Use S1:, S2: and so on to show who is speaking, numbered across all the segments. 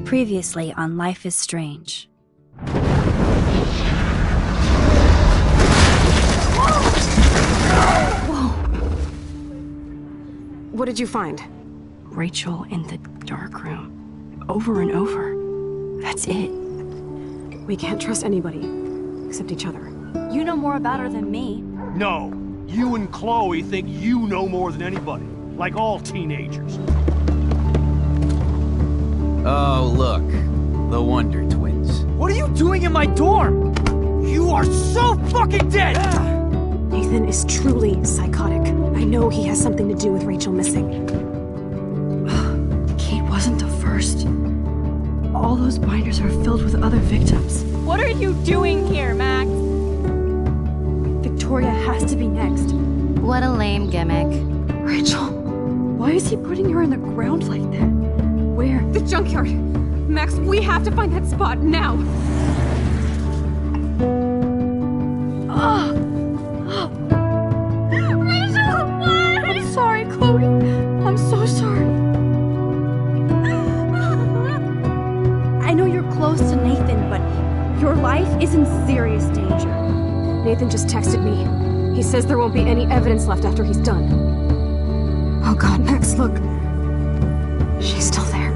S1: Previously on Life is Strange.
S2: Whoa! What did you find?
S3: Rachel in the dark room. Over and over. That's it.
S2: We can't trust anybody, except each other.
S1: You know more about her than me.
S4: No. You and Chloe think you know more than anybody. Like all teenagers.
S5: Oh, look. The Wonder Twins.
S4: What are you doing in my dorm? You are so fucking dead!
S2: Nathan is truly psychotic. I know he has something to do with Rachel missing.
S3: Kate wasn't the first. All those binders are filled with other victims.
S6: What are you doing here, Max?
S2: Victoria has to be next.
S1: What a lame gimmick.
S3: Rachel, why is he putting her in the ground like that? Where?
S2: The junkyard! Max, we have to find that spot now!
S3: Rachel, what? I'm sorry, Chloe. I'm so sorry.
S1: I know you're close to Nathan, but your life is in serious danger.
S2: Nathan just texted me. He says there won't be any evidence left after he's done. Oh god, Max, look. She's still there.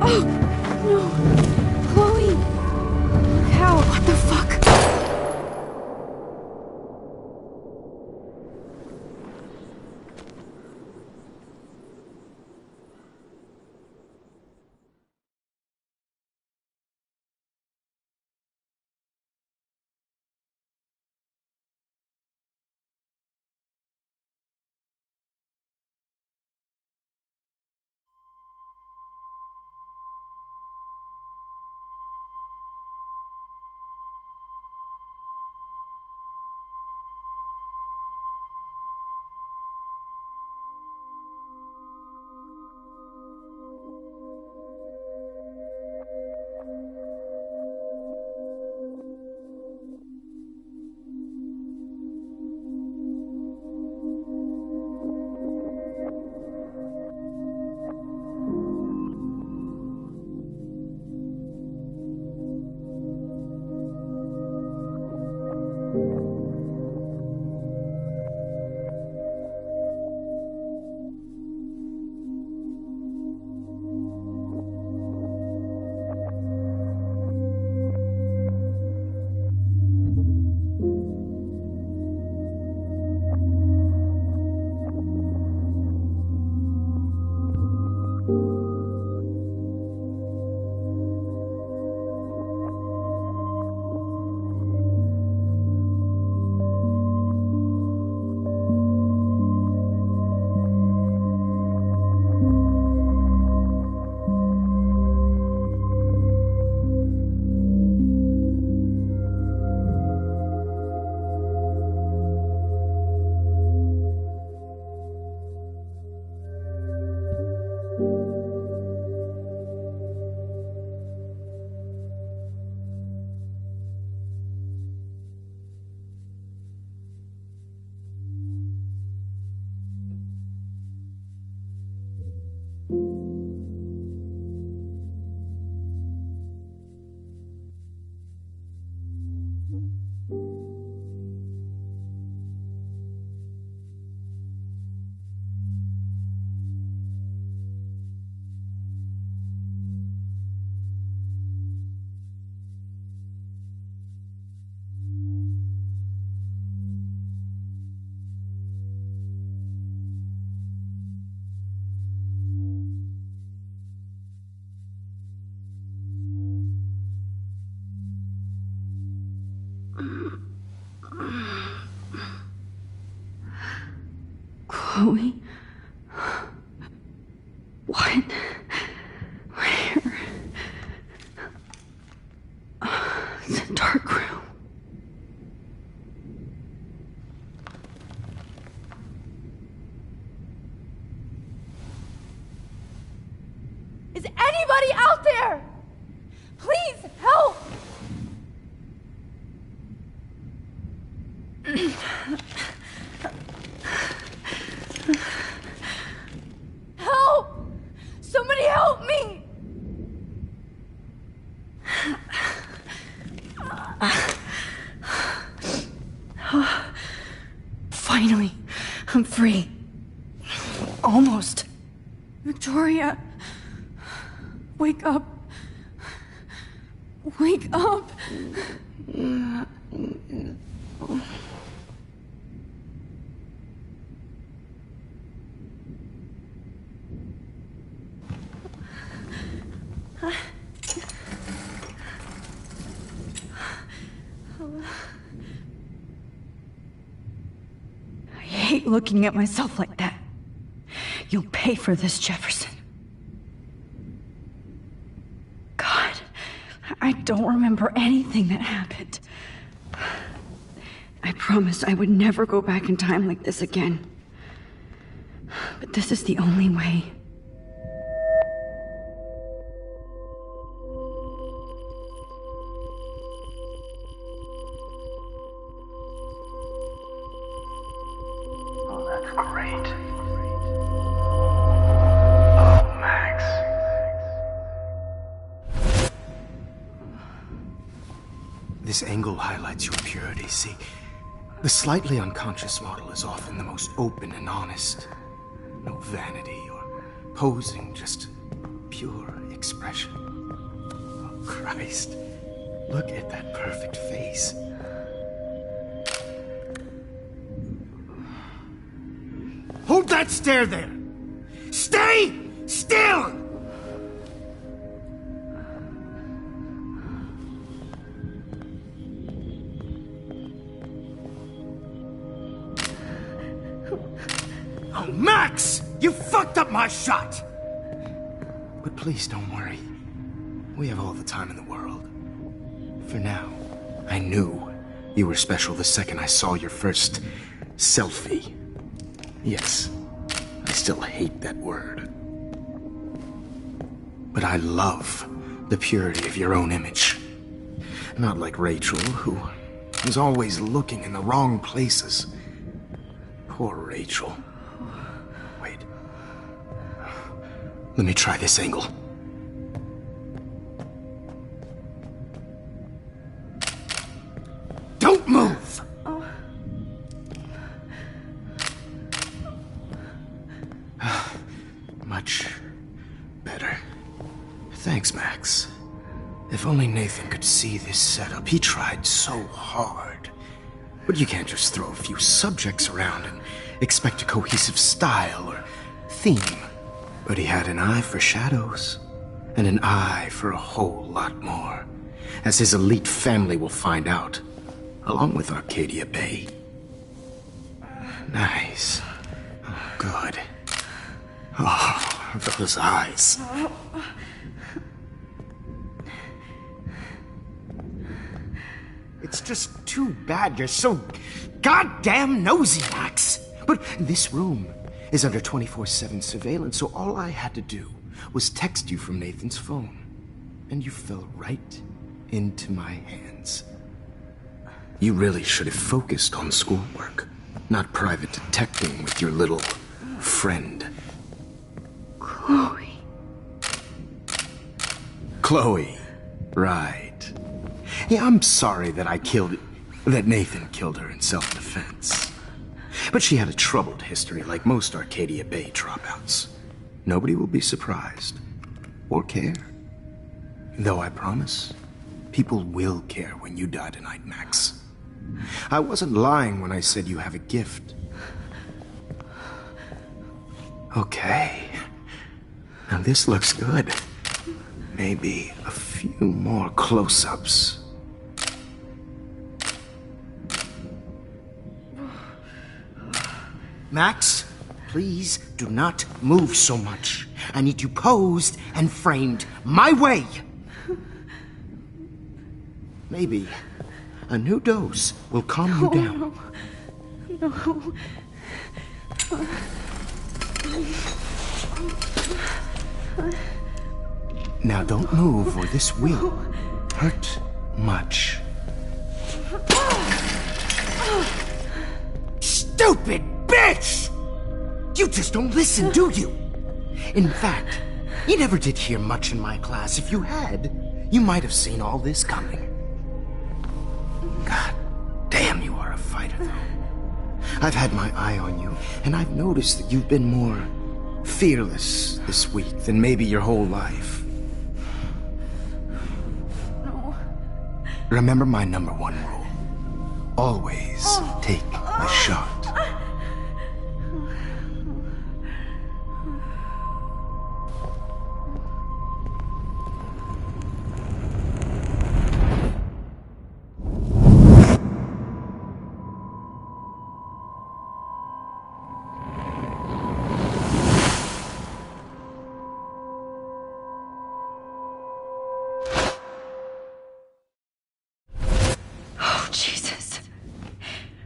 S2: Oh, no. Chloe! How? What the fuck?
S3: Chloe? What? Where? It's a dark room.
S6: Is anybody out there? Please, help! Help! Somebody help me!
S1: free. Almost. Victoria. Wake up. Wake up. I hate looking at myself like that. You'll pay for this, Jefferson. God, I don't remember anything that happened. I promised I would never go back in time like this again. But this is the only way.
S7: Oh, that's great. Oh, Max.
S8: This angle highlights your purity, see? The slightly unconscious model is often the most open and honest. No vanity or posing, just pure expression. Oh, Christ. Look at that perfect face. Hold that stare there! Stay still! Oh, Max! You fucked up my shot! But please don't worry. We have all the time in the world. For now, I knew you were special the second I saw your first selfie. Yes, I still hate that word. But I love the purity of your own image. Not like Rachel, who was always looking in the wrong places. Poor Rachel. Wait. Let me try this angle. Don't move! Much better. Thanks, Max. If only Nathan could see this setup. He tried so hard. But you can't just throw a few subjects around and expect a cohesive style or theme. But he had an eye for shadows, and an eye for a whole lot more, as his elite family will find out, along with Arcadia Bay. Nice. Oh, good. Oh, those eyes. It's just too bad you're so goddamn nosy, Max. But this room is under 24/7 surveillance, so all I had to do was text you from Nathan's phone. And you fell right into my hands. You really should have focused on schoolwork, not private detecting with your little friend.
S1: Chloe.
S8: Chloe. Right. Yeah, I'm sorry that Nathan killed her in self-defense. But she had a troubled history like most Arcadia Bay dropouts. Nobody will be surprised. Or care. Though I promise, people will care when you die tonight, Max. I wasn't lying when I said you have a gift. Okay. Now this looks good. Maybe a few more close-ups. Max, please do not move so much. I need you posed and framed my way. Maybe a new dose will calm you down.
S1: No.
S8: Now don't move or this will hurt much. Stupid bitch! You just don't listen, do you? In fact, you never did hear much in my class. If you had, you might have seen all this coming. God damn, you are a fighter, though. I've had my eye on you, and I've noticed that you've been more fearless this week than maybe your whole life.
S1: No.
S8: Remember my number one rule. Always take a shot.
S3: Jesus.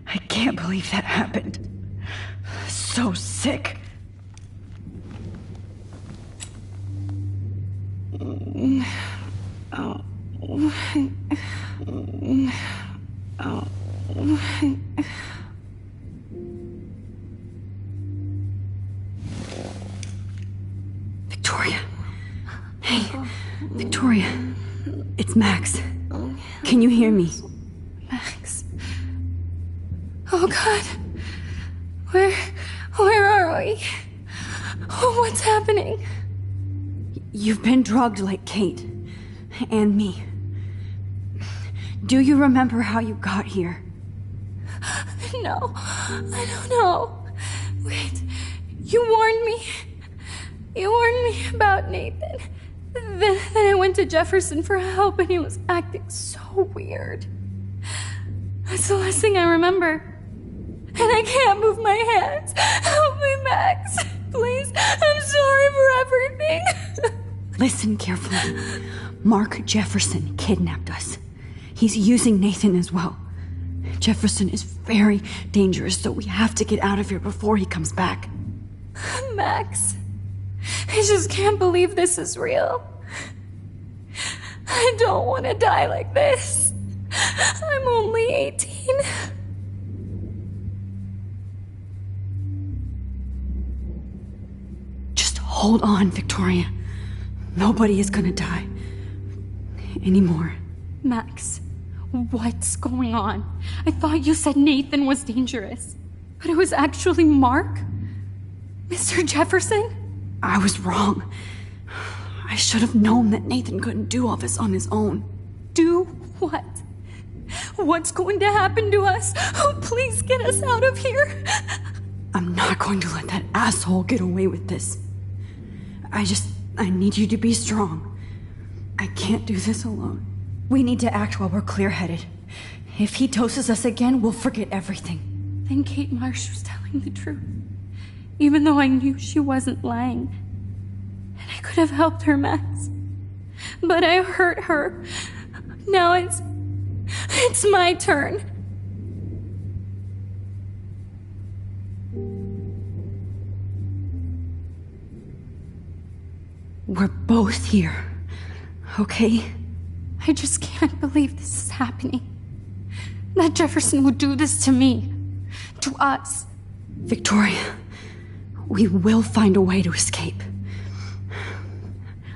S3: I can't believe that happened. So sick. Victoria. Hey, Victoria. It's Max. Can you hear me?
S2: Max. Oh God. Where are we? Oh, what's happening?
S3: You've been drugged like Kate. And me. Do you remember how you got here?
S2: No, I don't know. Wait, you warned me. You warned me about Nathan. Then I went to Jefferson for help and he was acting so weird. That's the last thing I remember. And I can't move my hands. Help me, Max. Please, I'm sorry for everything.
S3: Listen carefully. Mark Jefferson kidnapped us. He's using Nathan as well. Jefferson is very dangerous, so we have to get out of here before he comes back.
S2: Max, I just can't believe this is real. I don't want to die like this. I'm only 18.
S3: Just hold on, Victoria. Nobody is gonna die. Anymore.
S2: Max, what's going on? I thought you said Nathan was dangerous. But it was actually Mark? Mr. Jefferson?
S3: I was wrong. I should have known that Nathan couldn't do all this on his own.
S2: Do what? What's going to happen to us? Oh, please get us out of here.
S3: I'm not going to let that asshole get away with this. I need you to be strong. I can't do this alone. We need to act while we're clear-headed. If he doses us again, we'll forget everything.
S2: Then Kate Marsh was telling the truth. Even though I knew she wasn't lying. And I could have helped her, Max. But I hurt her. Now it's my turn.
S3: We're both here, okay?
S2: I just can't believe this is happening. That Jefferson would do this to me. To us.
S3: Victoria, we will find a way to escape.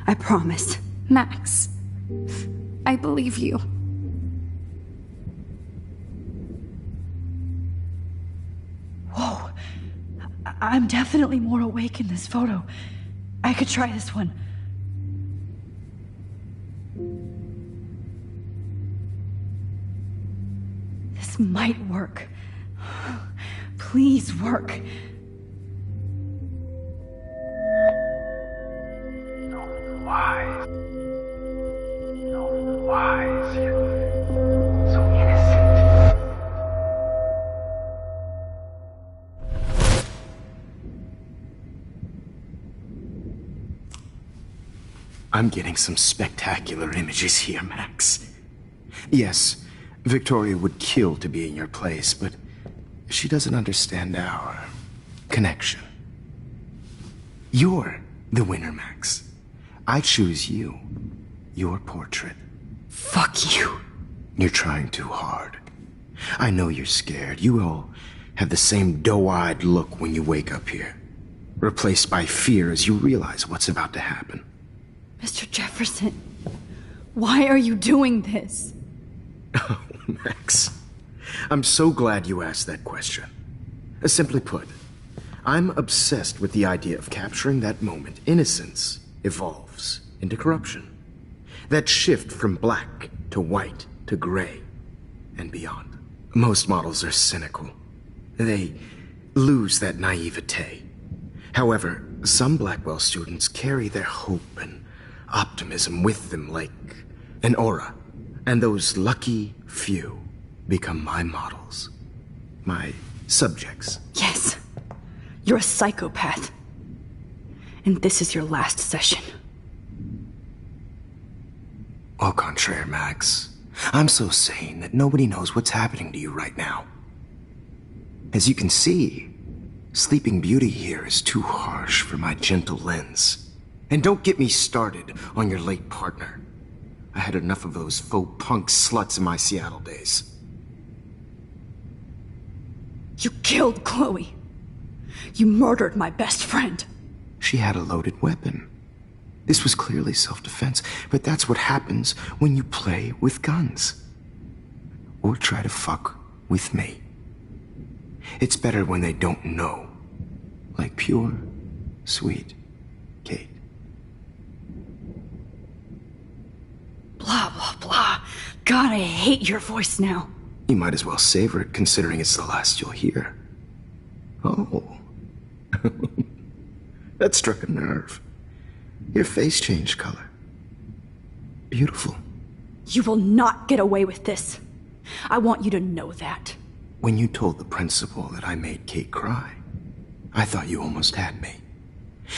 S3: I promise.
S2: Max, I believe you.
S3: Whoa. I'm definitely more awake in this photo. I could try this one. This might work. Please work.
S7: So wise. So wise, yet so innocent.
S8: I'm getting some spectacular images here, Max. Yes, Victoria would kill to be in your place, but she doesn't understand our connection. You're the winner, Max. I choose you. Your portrait.
S3: Fuck you.
S8: You're trying too hard. I know you're scared. You all have the same doe-eyed look when you wake up here. Replaced by fear as you realize what's about to happen.
S3: Mr. Jefferson, why are you doing this?
S8: Oh, Max. I'm so glad you asked that question. Simply put, I'm obsessed with the idea of capturing that moment innocence evolves into corruption. That shift from black to white to gray and beyond. Most models are cynical. They lose that naivete. However, some Blackwell students carry their hope and optimism with them like an aura. And those lucky few become my models. My subjects.
S3: Yes. You're a psychopath. And this is your last session.
S8: Au contraire, Max. I'm so sane that nobody knows what's happening to you right now. As you can see, Sleeping Beauty here is too harsh for my gentle lens. And don't get me started on your late partner. I had enough of those faux punk sluts in my Seattle days.
S3: You killed Chloe. You murdered my best friend.
S8: She had a loaded weapon. This was clearly self-defense, but that's what happens when you play with guns. Or try to fuck with me. It's better when they don't know. Like pure, sweet Kate.
S3: Blah, blah, blah. God, I hate your voice now.
S8: You might as well savor it, considering it's the last you'll hear. Oh. That struck a nerve. Your face changed color. Beautiful.
S3: You will not get away with this. I want you to know that.
S8: When you told the principal that I made Kate cry, I thought you almost had me.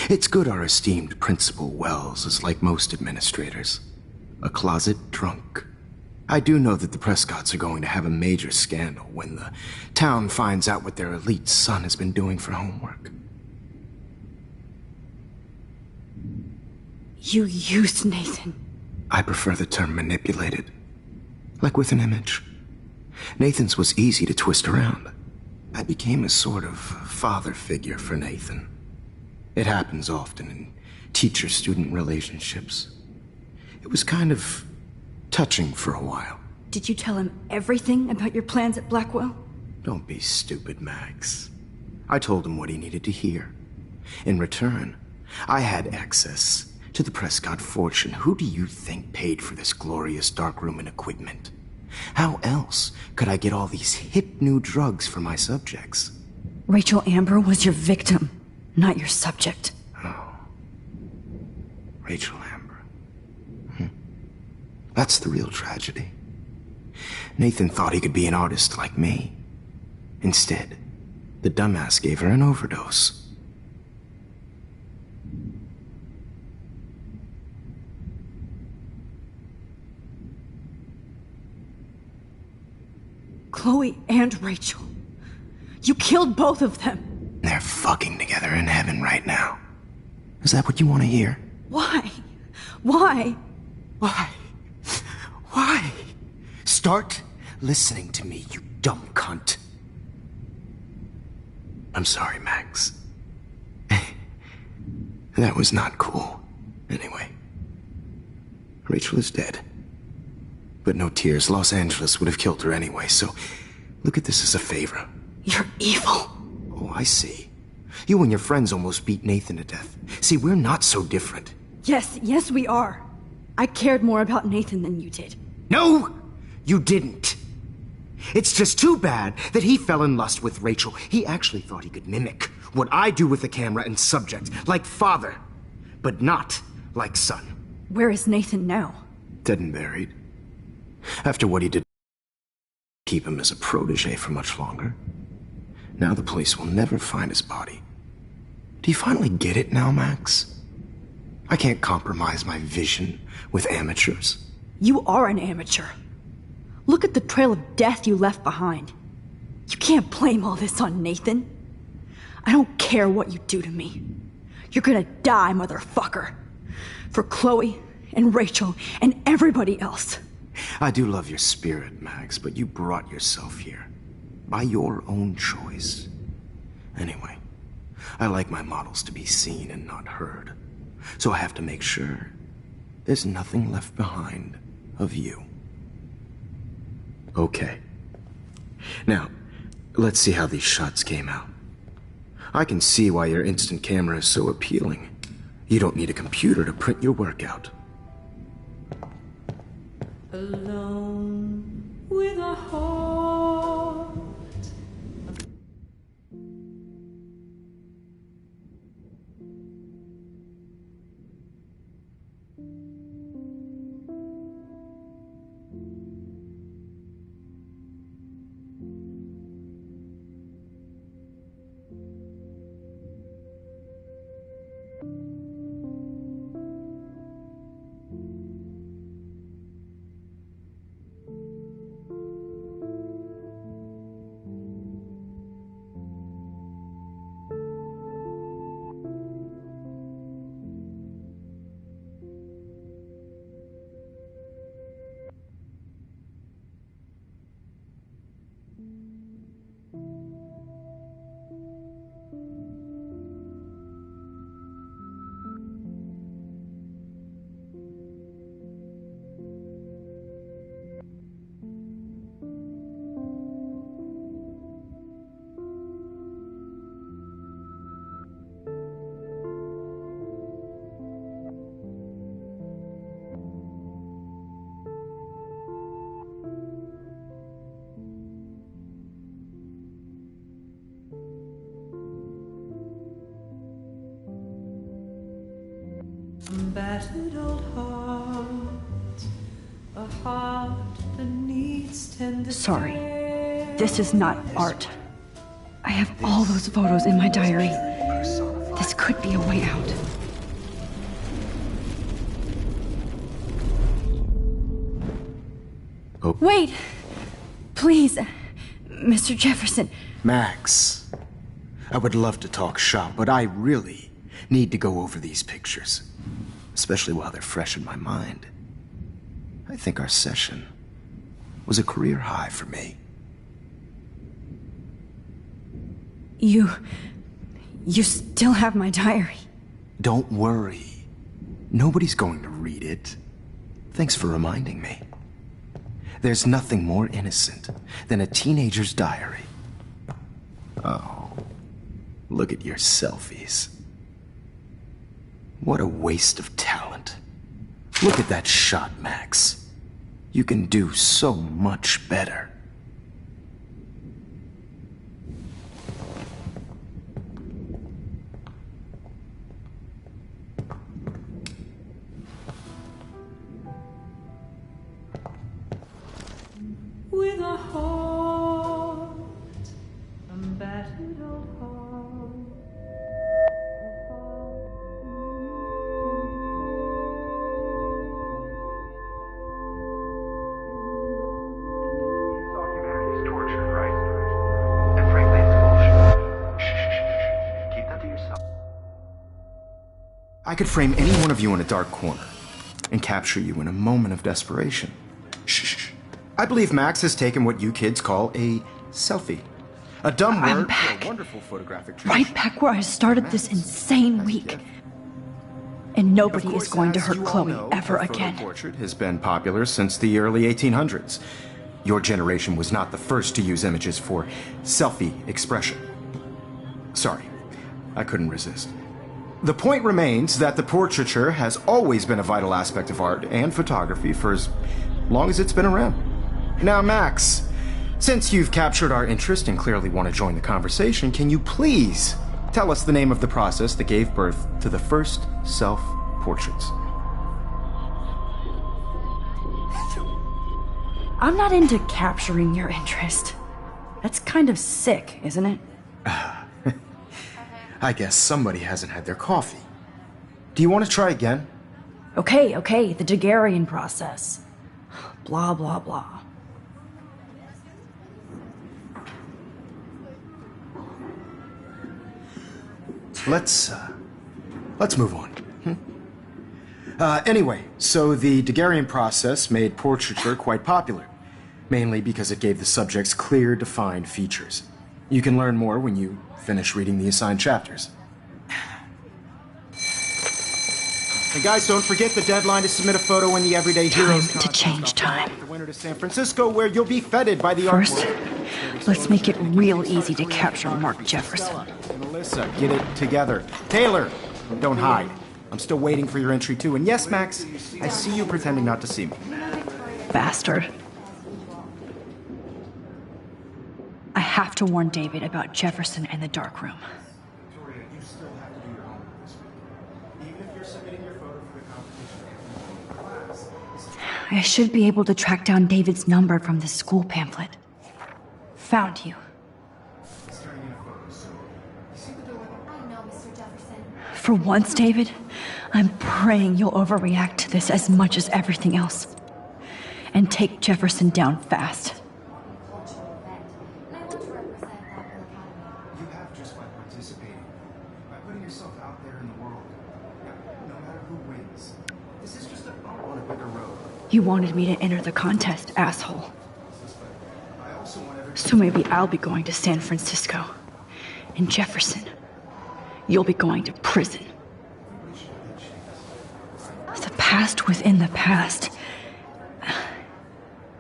S8: It's good our esteemed Principal Wells is like most administrators. A closet drunk. I do know that the Prescotts are going to have a major scandal when the town finds out what their elite son has been doing for homework.
S3: You used Nathan.
S8: I prefer the term manipulated. Like with an image. Nathan's was easy to twist around. I became a sort of father figure for Nathan. It happens often in teacher-student relationships. It was kind of touching for a while.
S3: Did you tell him everything about your plans at Blackwell?
S8: Don't be stupid, Max. I told him what he needed to hear. In return, I had access to the Prescott fortune. Who do you think paid for this glorious darkroom and equipment? How else could I get all these hip new drugs for my subjects?
S3: Rachel Amber was your victim, not your subject.
S8: Oh. Rachel Amber. That's the real tragedy. Nathan thought he could be an artist like me. Instead, the dumbass gave her an overdose.
S3: Chloe and Rachel. You killed both of them.
S8: They're fucking together in heaven right now. Is that what you want to hear?
S3: Why? Why?
S8: Why? Why? Start listening to me, you dumb cunt. I'm sorry, Max. That was not cool. Anyway, Rachel is dead. But no tears. Los Angeles would have killed her anyway, so look at this as a favor.
S3: You're evil.
S8: Oh, I see. You and your friends almost beat Nathan to death. See, we're not so different.
S3: Yes, we are. I cared more about Nathan than you did.
S8: No, you didn't. It's just too bad that he fell in lust with Rachel. He actually thought he could mimic what I do with the camera and subject, like father, but not like son.
S3: Where is Nathan now?
S8: Dead and buried. After what he did, keep him as a protege for much longer. Now the police will never find his body. Do you finally get it now, Max? I can't compromise my vision with amateurs.
S3: You are an amateur. Look at the trail of death you left behind. You can't blame all this on Nathan. I don't care what you do to me. You're gonna die, motherfucker. For Chloe and Rachel and everybody else.
S8: I do love your spirit, Max, but you brought yourself here. By your own choice. Anyway, I like my models to be seen and not heard. So I have to make sure there's nothing left behind of you. Okay. Now, let's see how these shots came out. I can see why your instant camera is so appealing. You don't need a computer to print your work out.
S9: Alone with a heart. Battered old heart, a heart that needs tender.
S3: Sorry. This is not art. I have all those photos in my diary. This could be a way out.
S8: Oh.
S3: Wait! Please, Mr. Jefferson.
S8: Max, I would love to talk shop, but I really need to go over these pictures. Especially while they're fresh in my mind. I think our session was a career high for me.
S3: You still have my diary.
S8: Don't worry. Nobody's going to read it. Thanks for reminding me. There's nothing more innocent than a teenager's diary. Oh, look at your selfies. What a waste of talent. Look at that shot, Max. You can do so much better.
S9: With a heart, a battered old heart.
S8: I could frame any one of you in a dark corner and capture you in a moment of desperation. Shh. I believe Max has taken what you kids call a selfie. A dumb word for a wonderful photographic treasure.
S3: Right back where I started this insane week. And nobody is going to hurt Chloe ever again.
S8: The portrait has been popular since the early 1800s. Your generation was not the first to use images for selfie expression. Sorry, I couldn't resist. The point remains that the portraiture has always been a vital aspect of art and photography for as long as it's been around. Now, Max, since you've captured our interest and clearly want to join the conversation, can you please tell us the name of the process that gave birth to the first self-portraits?
S3: I'm not into capturing your interest. That's kind of sick, isn't it?
S8: I guess somebody hasn't had their coffee. Do you want to try again?
S3: Okay, the Daguerrean process. Blah, blah, blah.
S8: Let's move on. Anyway, so the Daguerrean process made portraiture quite popular, mainly because it gave the subjects clear, defined features. You can learn more when you finish reading the assigned chapters. And guys, don't forget the deadline to submit a photo in the Everyday Heroes
S3: Time to change time.
S8: The winter to San Francisco, where you'll be feted by the
S3: First,
S8: art world.
S3: Let's make it real easy to capture Mark Jefferson.
S8: Melissa, get it together. Taylor, don't hide. I'm still waiting for your entry too. And yes, Max, I see you pretending not to see me.
S3: Bastard. I have to warn David about Jefferson and the dark room.
S8: Victoria, you still have to do your homework this week. Even if you're submitting your photo for the competition class.
S3: I should be able to track down David's number from the school pamphlet. Found you. For once, David, I'm praying you'll overreact to this as much as everything else. And take Jefferson down fast.
S8: You have just by participating, by putting yourself out there in the world. No matter who wins, this is just a bump on a bigger road.
S3: You wanted me to enter the contest, asshole.
S8: I also want everyone.
S3: So maybe I'll be going to San Francisco. And Jefferson, you'll be going to prison. The past within the past.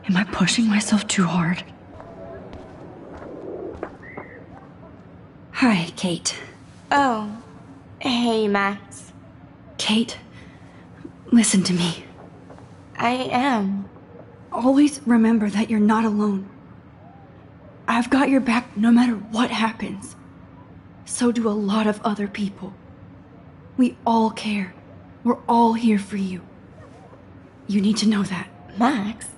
S3: Am I pushing myself too hard? Hi, Kate.
S6: Oh. Hey, Max.
S3: Kate, listen to me.
S6: I am.
S3: Always remember that you're not alone. I've got your back no matter what happens. So do a lot of other people. We all care. We're all here for you. You need to know that.
S6: Max,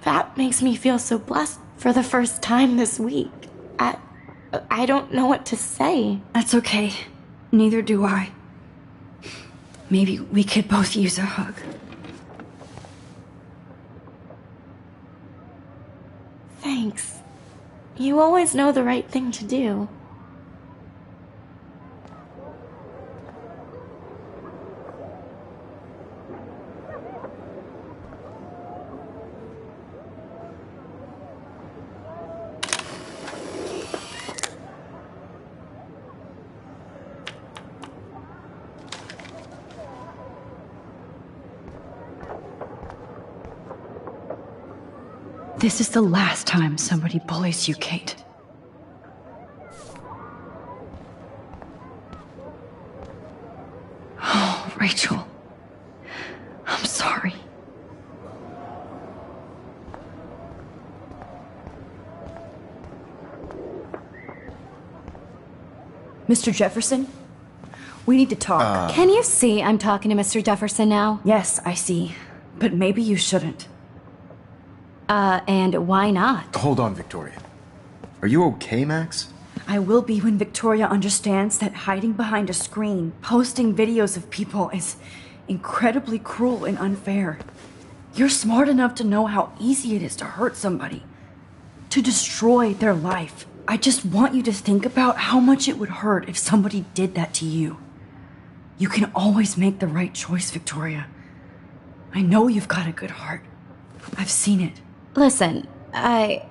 S6: that makes me feel so blessed for the first time this week. I don't know what to say.
S3: That's okay. Neither do I. Maybe we could both use a hug.
S6: Thanks. You always know the right thing to do.
S3: This is the last time somebody bullies you, Kate. Oh, Rachel. I'm sorry. Mr. Jefferson? We need to talk.
S2: Can you see I'm talking to Mr. Jefferson now?
S3: Yes, I see. But maybe you shouldn't.
S2: And why not?
S8: Hold on, Victoria. Are you okay, Max?
S3: I will be when Victoria understands that hiding behind a screen, posting videos of people is incredibly cruel and unfair. You're smart enough to know how easy it is to hurt somebody, to destroy their life. I just want you to think about how much it would hurt if somebody did that to you. You can always make the right choice, Victoria. I know you've got a good heart. I've seen it.
S2: Listen, I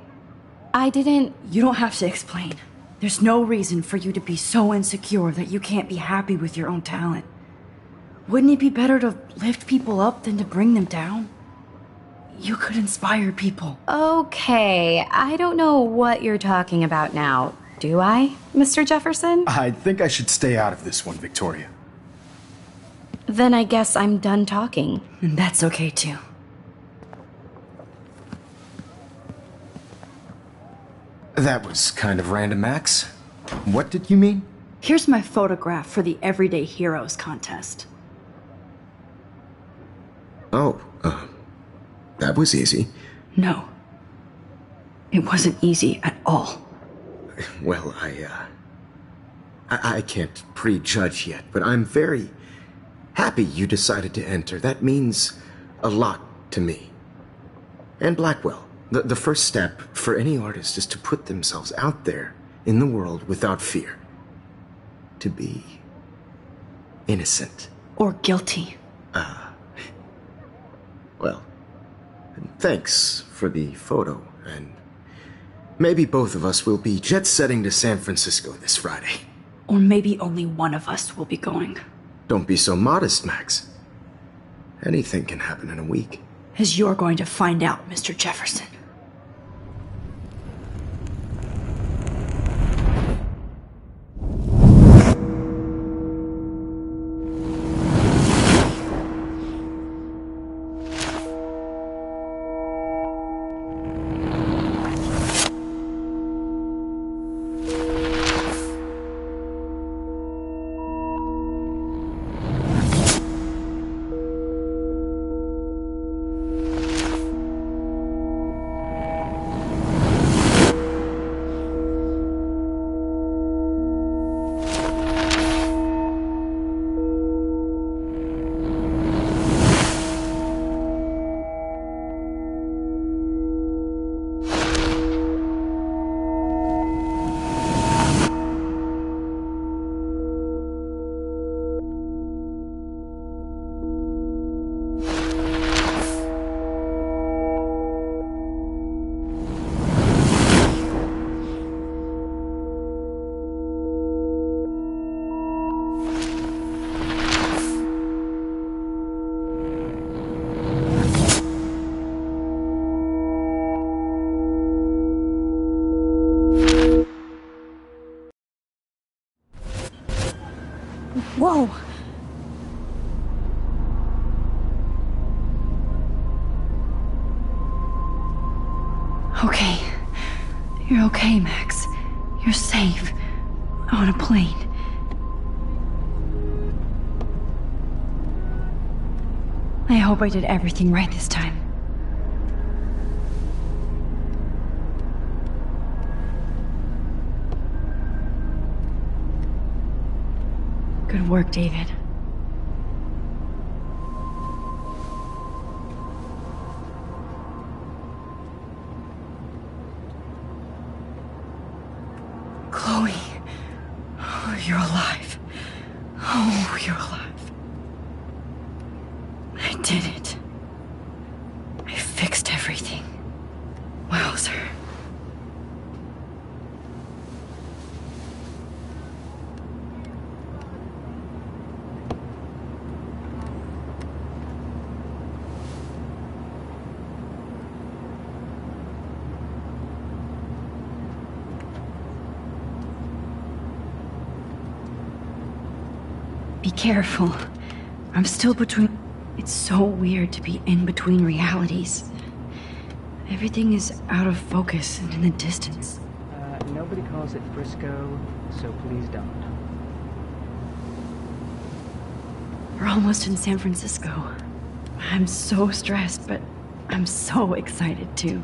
S2: didn't...
S3: You don't have to explain. There's no reason for you to be so insecure that you can't be happy with your own talent. Wouldn't it be better to lift people up than to bring them down? You could inspire people.
S2: Okay, I don't know what you're talking about now. Do I, Mr. Jefferson?
S8: I think I should stay out of this one, Victoria.
S2: Then I guess I'm done talking.
S3: And that's okay too.
S8: That was kind of random, Max. What did you mean?
S3: Here's my photograph for the Everyday Heroes contest.
S8: Oh, that was easy.
S3: No. It wasn't easy at all.
S8: Well, I can't prejudge yet, but I'm very happy you decided to enter. That means a lot to me. And Blackwell. The first step for any artist is to put themselves out there in the world without fear. To be innocent.
S3: Or guilty.
S8: Well, thanks for the photo, and maybe both of us will be jet-setting to San Francisco this Friday.
S3: Or maybe only one of us will be going.
S8: Don't be so modest, Max. Anything can happen in a week.
S3: As you're going to find out, Mr. Jefferson. Okay. You're okay, Max. You're safe. On a plane. I hope I did everything right this time. Good work, David. Chloe. Oh, you're alive. Oh, you're alive. I did it. I fixed everything. Wowzer. Be careful. I'm still between... It's so weird to be in between realities. Everything is out of focus and in the distance.
S10: Nobody calls it Frisco, so please don't.
S3: We're almost in San Francisco. I'm so stressed, but I'm so excited too.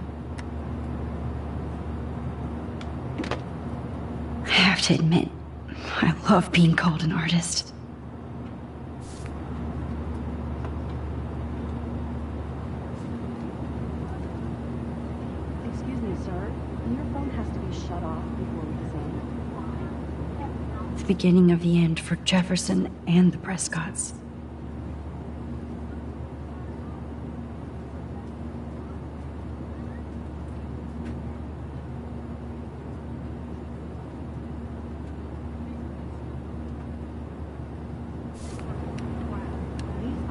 S3: I have to admit, I love being called an artist.
S2: Excuse me, sir. Your phone has to be shut off before we descend.
S3: The beginning of the end for Jefferson and the Prescotts.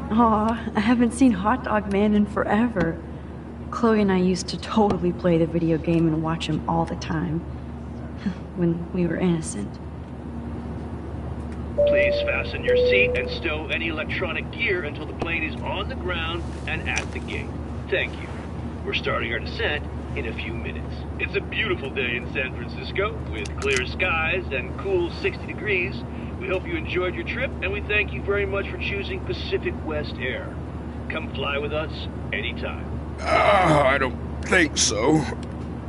S3: Aw, I haven't seen Hot Dog Man in forever. Chloe and I used to totally play the video game and watch him all the time. When we were innocent.
S11: Please fasten your seat and stow any electronic gear until the plane is on the ground and at the gate. Thank you. We're starting our descent in a few minutes. It's a beautiful day in San Francisco with clear skies and cool 60 degrees. We hope you enjoyed your trip, and we thank you very much for choosing Pacific West Air. Come fly with us anytime.
S8: I don't think so.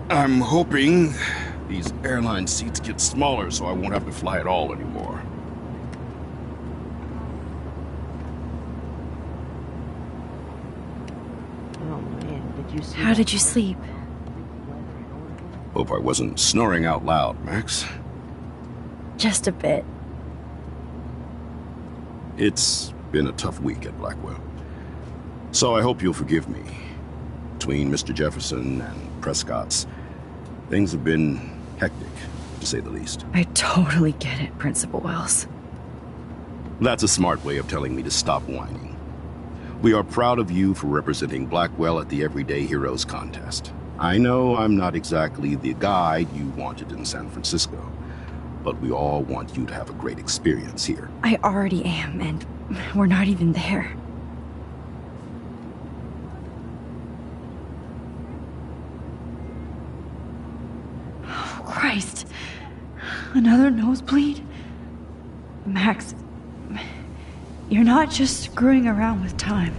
S8: I'm hoping these airline seats get smaller so I won't have to fly at all anymore.
S10: Oh man, did you see
S3: How did you sleep?
S8: Hope I wasn't snoring out loud, Max.
S3: Just a bit.
S8: It's been a tough week at Blackwell. So I hope you'll forgive me. Between Mr. Jefferson and Prescott's, things have been hectic, to say the least.
S3: I totally get it, Principal Wells.
S8: That's a smart way of telling me to stop whining. We are proud of you for representing Blackwell at the Everyday Heroes contest. I know I'm not exactly the guide you wanted in San Francisco, but we all want you to have a great experience here.
S3: I already am, and we're not even there. Oh, Christ. Another nosebleed? Max, you're not just screwing around with time.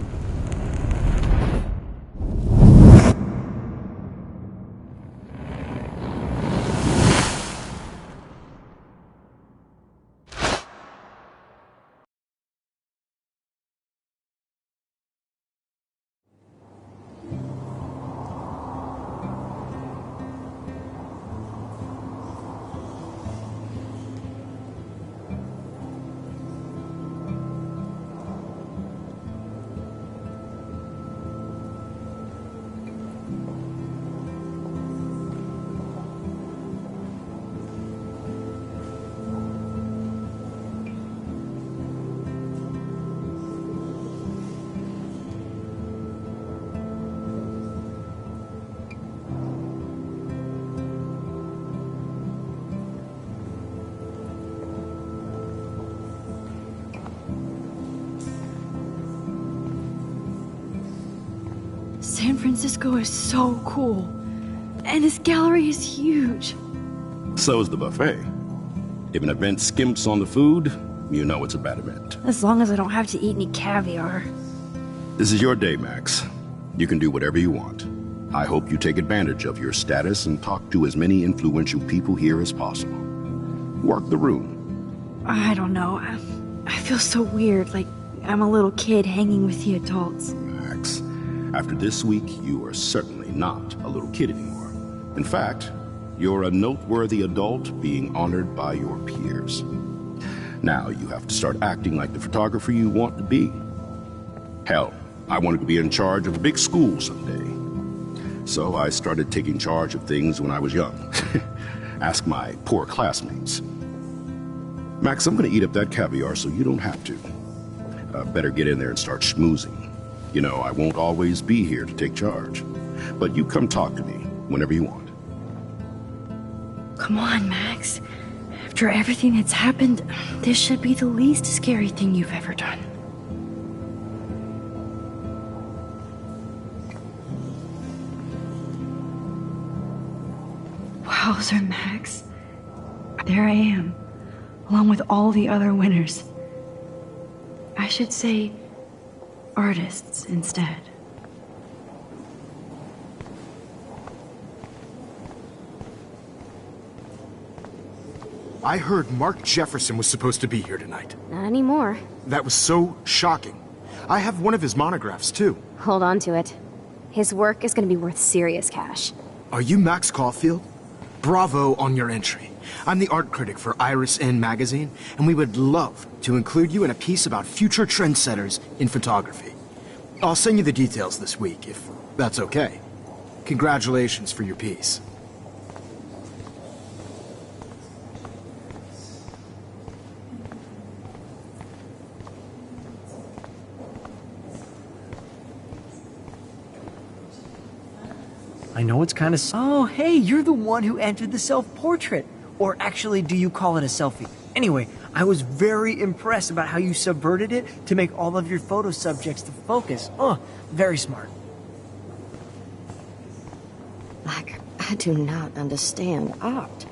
S3: San Francisco is so cool.
S1: And this gallery is huge.
S12: So is the buffet. If an event skimps on the food, you know it's a bad event.
S1: As long as I don't have to eat any caviar.
S12: This is your day, Max. You can do whatever you want. I hope you take advantage of your status and talk to as many influential people here as possible. Work the room.
S1: I don't know. I feel so weird, like I'm a little kid hanging with the adults.
S12: Max, after this week, you are certainly not a little kid anymore. In fact, you're a noteworthy adult being honored by your peers. Now you have to start acting like the photographer you want to be. Hell, I wanted to be in charge of a big school someday. So I started taking charge of things when I was young. Ask my poor classmates. Max, I'm gonna eat up that caviar so you don't have to. Better get in there and start schmoozing. You know, I won't always be here to take charge. But you come talk to me whenever you want.
S1: Come on, Max. After everything that's happened, this should be the least scary thing you've ever done. Wowzer, Max. There I am, along with all the other winners. I should say artists instead.
S8: I heard Mark Jefferson was supposed to be here tonight.
S2: Not anymore.
S8: That was so shocking. I have one of his monographs, too.
S2: Hold on to it. His work is going to be worth serious cash.
S8: Are you Max Caulfield? Bravo on your entry. I'm the art critic for Iris N magazine, and we would love to include you in a piece about future trendsetters in photography. I'll send you the details this week, if that's okay. Congratulations for your piece.
S10: I know it's kind of... Oh, hey, you're the one who entered the self-portrait. Or actually, do you call it a selfie? Anyway, I was very impressed about how you subverted it to make all of your photo subjects the focus. Very smart.
S13: Like, I do not understand art.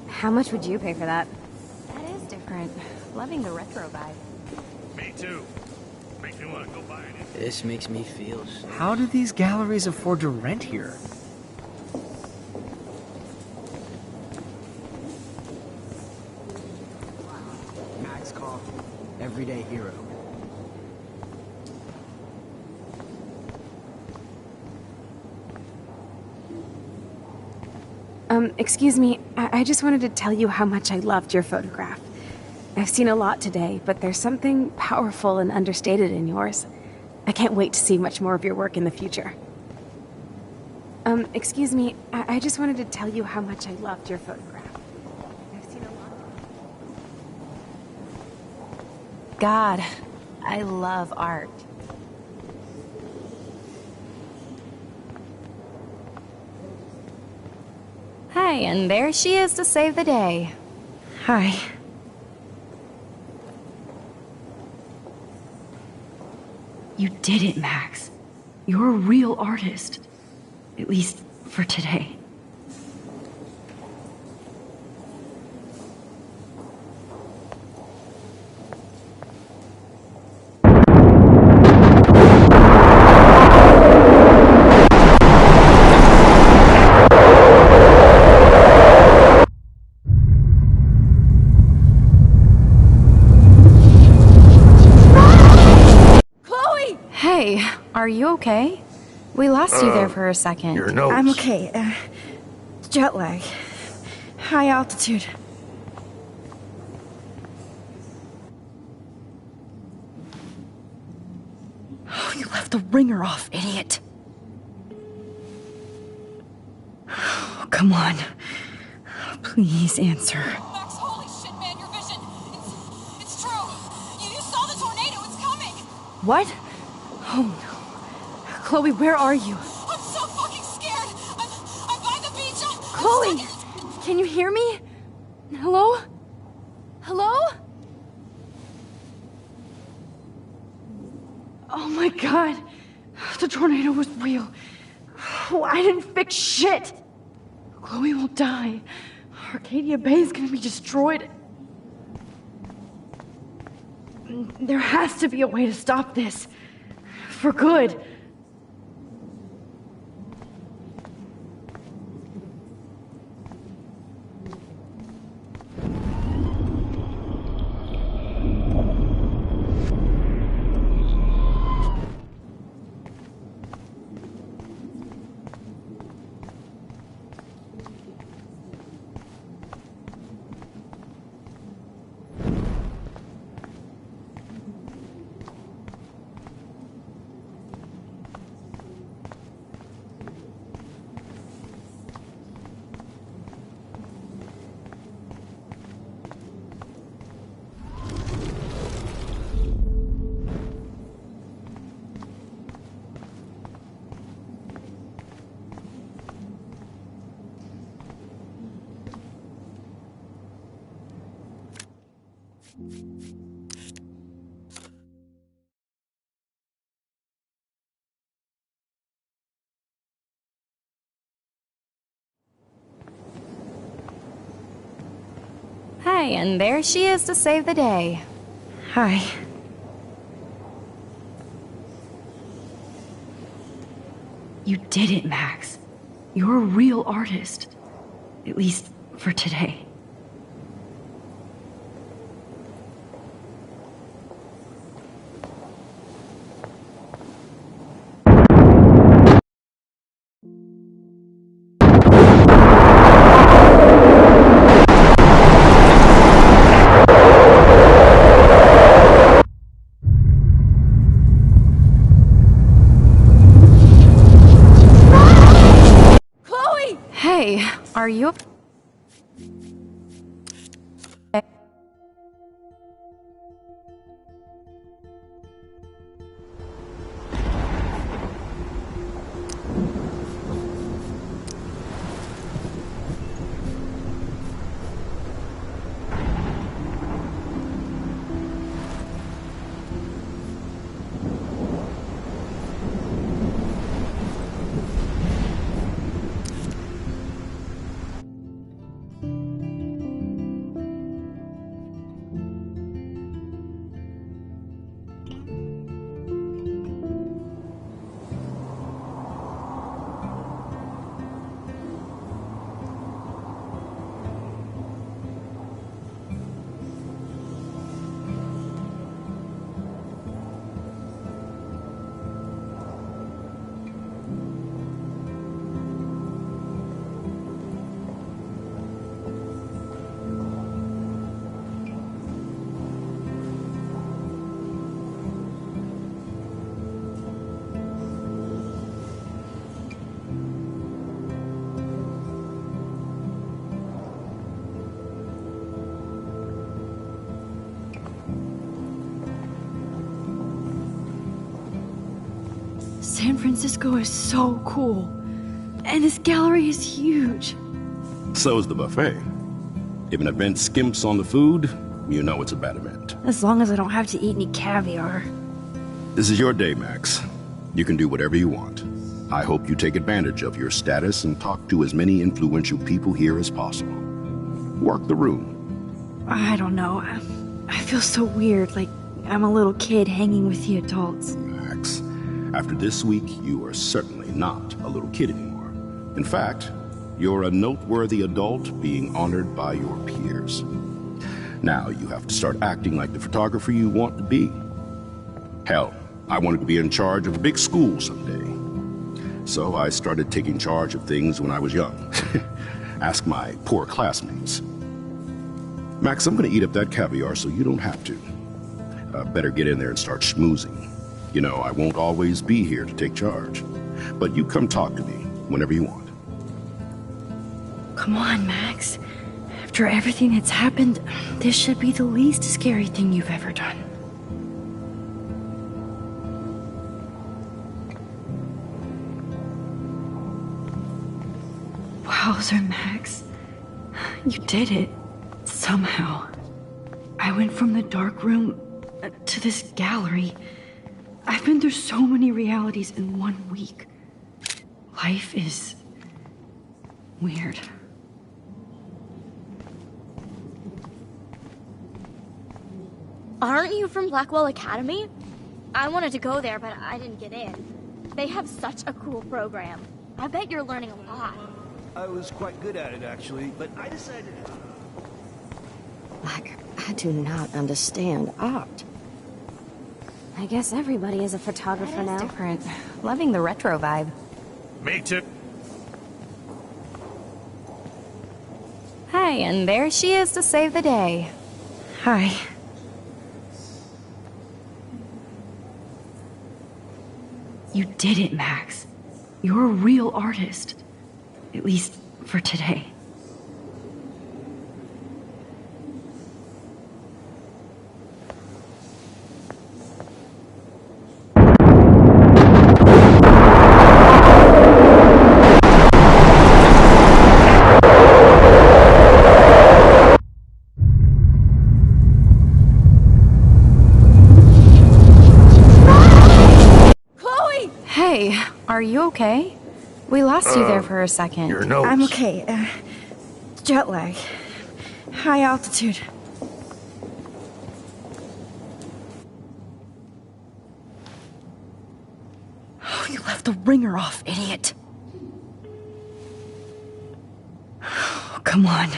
S2: How much would you pay for that? That is different. Loving the retro vibe.
S11: Me too. Makes me want to go buy it.
S10: This makes me feel... How do these galleries afford to rent here? Max Caulfield, everyday hero.
S2: Excuse me, I just wanted to tell you how much I loved your photograph. I've seen a lot today, but there's something powerful and understated in yours. I can't wait to see much more of your work in the future. Excuse me, I just wanted to tell you how much I loved your photograph. I've seen a lot.
S6: God, I love art. Hi, and there she is to save the day.
S1: Hi. You did it, Max. You're a real artist. At least for today.
S6: Are you okay? We lost you there for a second.
S8: Your nose.
S1: I'm okay. Jet lag. High altitude. Oh, you left the ringer off, idiot. Oh, come on. Please answer.
S14: Max, holy shit, man, your vision. It's true. You saw the tornado. It's coming.
S1: What? Oh no. Chloe, where are you?
S14: I'm so fucking scared. I'm by the beach.
S1: Chloe! Can you hear me? Hello? Hello? Oh my god. The tornado was real. I didn't fix shit! Chloe will die. Arcadia Bay is gonna be destroyed. There has to be a way to stop this. For good.
S15: Hi, and there she is to save the day.
S1: Hi. You did it, Max. You're a real artist. At least for today.
S15: Hey, are you...
S1: San Francisco is so cool. And this gallery is huge.
S12: So is the buffet. If an event skimps on the food, you know it's a bad event.
S1: As long as I don't have to eat any caviar.
S12: This is your day, Max. You can do whatever you want. I hope you take advantage of your status and talk to as many influential people here as possible. Work the room.
S1: I don't know. I feel so weird, like I'm a little kid hanging with the adults.
S12: Max, after this week, you are certainly not a little kid anymore. In fact, you're a noteworthy adult being honored by your peers. Now you have to start acting like the photographer you want to be. Hell, I wanted to be in charge of a big school someday. So I started taking charge of things when I was young. Ask my poor classmates. Max, I'm gonna eat up that caviar so you don't have to. Better get in there and start schmoozing. You know, I won't always be here to take charge. But you come talk to me whenever you want.
S1: Come on, Max. After everything that's happened, this should be the least scary thing you've ever done. Wowzer, Max. You did it. Somehow. I went from the dark room to this gallery. I've been through so many realities in 1 week. Life is weird.
S6: Aren't you from Blackwell Academy? I wanted to go there, but I didn't get in. They have such a cool program. I bet you're learning a lot.
S16: I was quite good at it, actually, but I decided...
S13: Like, I do not understand art.
S2: I guess everybody is a photographer now.
S15: Different. Loving the retro vibe.
S4: Me too.
S15: Hi, and there she is to save the day.
S1: Hi. You did it, Max. You're a real artist. At least for today.
S15: Hey, are you okay? We lost you there for a second.
S4: Your nose.
S1: I'm okay. Jet lag. High altitude. Oh, you left the ringer off, idiot. Oh, come on.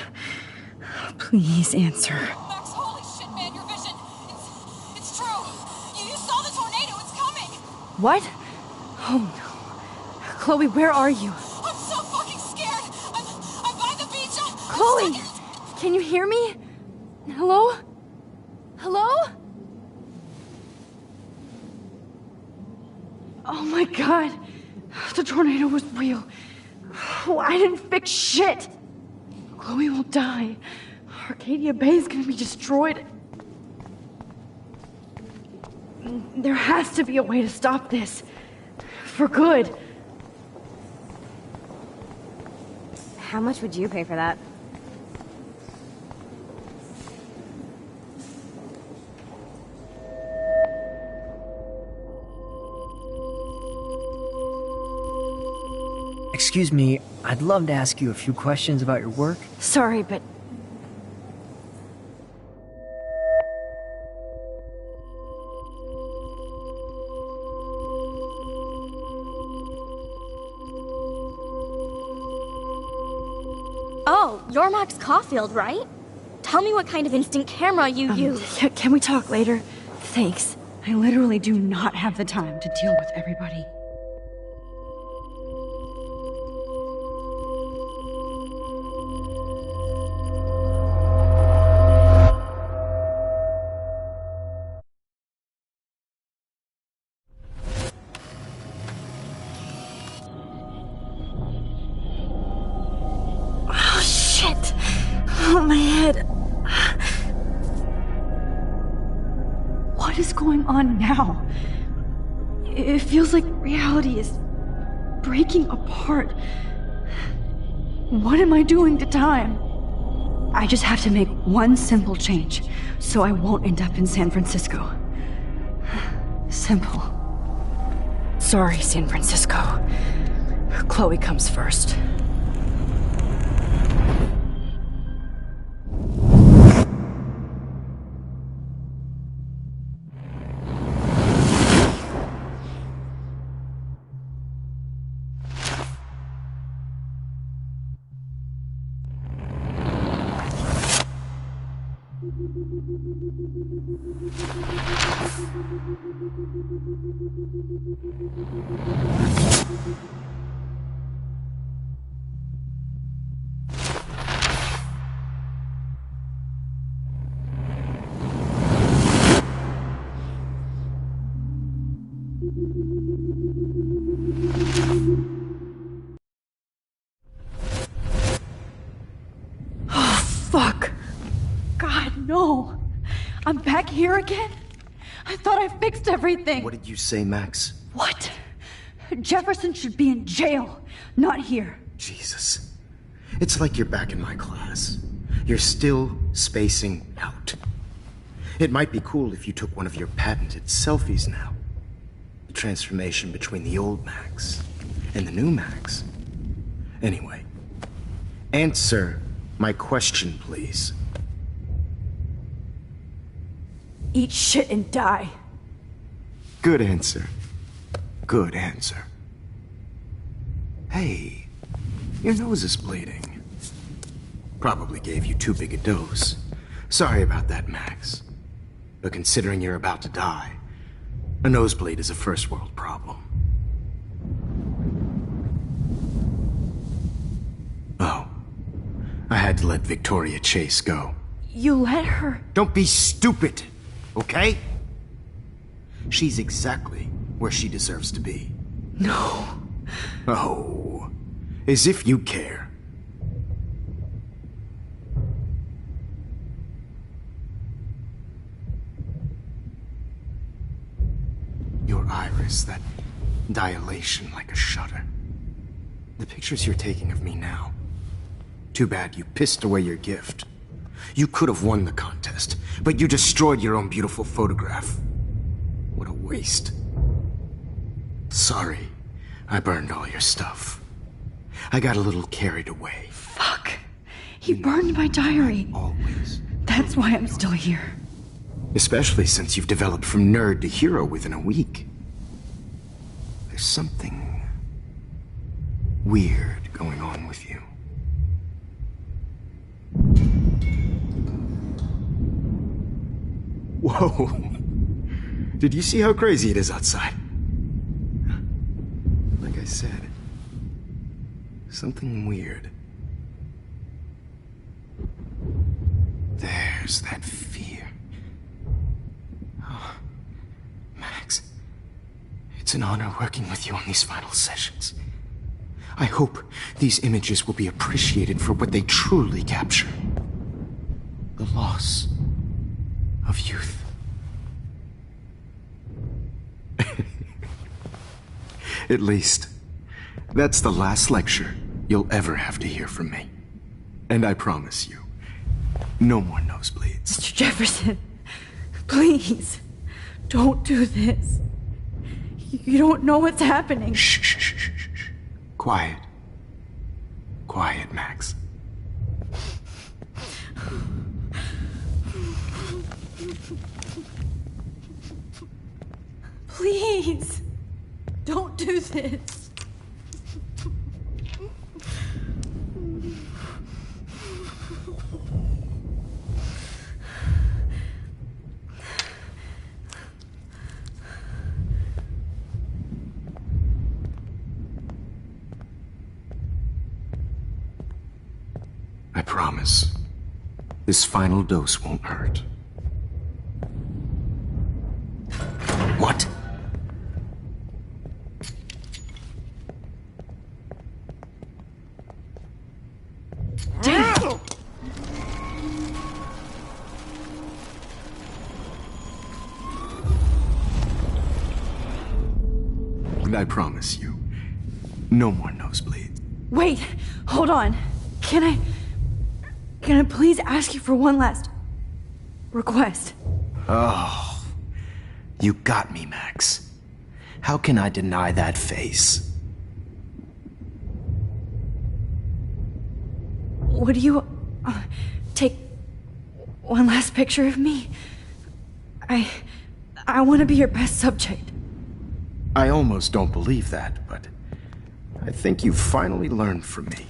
S1: Please answer.
S14: Max, holy shit, man, your vision. It's true. You saw the tornado. It's coming.
S1: What? Oh no. Chloe, where are you?
S14: I'm so fucking scared. I'm by the beach.
S1: Chloe! Can you hear me? Hello? Hello? Oh my god. The tornado was real. Oh, I didn't fix shit. Chloe will die. Arcadia Bay is gonna be destroyed. There has to be a way to stop this. For good.
S2: How much would you pay for that?
S10: Excuse me, I'd love to ask you a few questions about your work.
S1: Sorry, but...
S6: Oh, you're Max Caulfield, right? Tell me what kind of instant camera you use.
S1: Can we talk later? Thanks. I literally do not have the time to deal with everybody. Oh, shit. Oh, my head. What is going on now? It feels like reality is breaking apart. What am I doing to time? I just have to make one simple change, so I won't end up in San Francisco. Simple. Sorry, San Francisco. Chloe comes first. Fuck. God, no. I'm back here again? I thought I fixed everything.
S8: What did you say, Max?
S1: What? Jefferson should be in jail, not here.
S8: Jesus. It's like you're back in my class. You're still spacing out. It might be cool if you took one of your patented selfies now. The transformation between the old Max And the new Max. Anyway, answer my question, please.
S3: Eat shit and die.
S8: Good answer. Good answer. Hey, your nose is bleeding. Probably gave you too big a dose. Sorry about that, Max. But considering you're about to die, a nosebleed is a first world problem. Oh, I had to let Victoria Chase go.
S1: You let her?
S8: Don't be stupid, okay? She's exactly where she deserves to be.
S1: No.
S8: Oh, as if you care. Your iris, that dilation like a shutter. The pictures you're taking of me now. Too bad you pissed away your gift. You could have won the contest, but you destroyed your own beautiful photograph. What a waste. Sorry, I burned all your stuff. I got a little carried away.
S1: Fuck. He burned my diary.
S8: Always.
S1: That's why I'm still here.
S8: Especially since you've developed from nerd to hero within a week. There's something weird going on with you. Whoa. Did you see how crazy it is outside? Like I said, something weird. There's that fear. Oh, Max, it's an honor working with you on these final sessions. I hope these images will be appreciated for what they truly capture. The loss of youth. At least, that's the last lecture you'll ever have to hear from me. And I promise you, no more nosebleeds.
S1: Mr. Jefferson, please, don't do this. You don't know what's happening.
S8: Shh, shh, shh, shh, shh. Quiet. Quiet, Max.
S1: Please, don't do this.
S8: I promise, this final dose won't hurt. What?
S1: Damn!
S8: And I promise you, no more nosebleeds.
S1: Wait, hold on. Can I please ask you for one last request?
S8: Oh, you got me, Max. How can I deny that face?
S1: Would you take one last picture of me? I want to be your best subject.
S8: I almost don't believe that, but I think you've finally learned from me.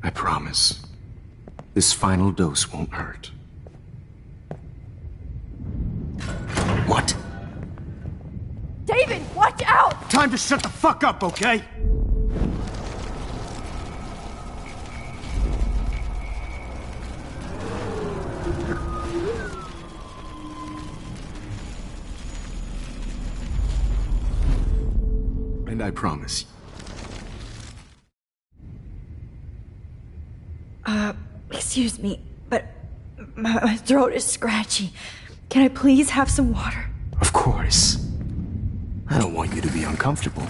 S8: I promise, this final dose won't hurt. What?
S1: David, watch out!
S4: Time to shut the fuck up, okay?
S8: And I promise,
S3: Excuse me, but my throat is scratchy. Can I please have some water?
S8: Of course. I don't want you to be uncomfortable.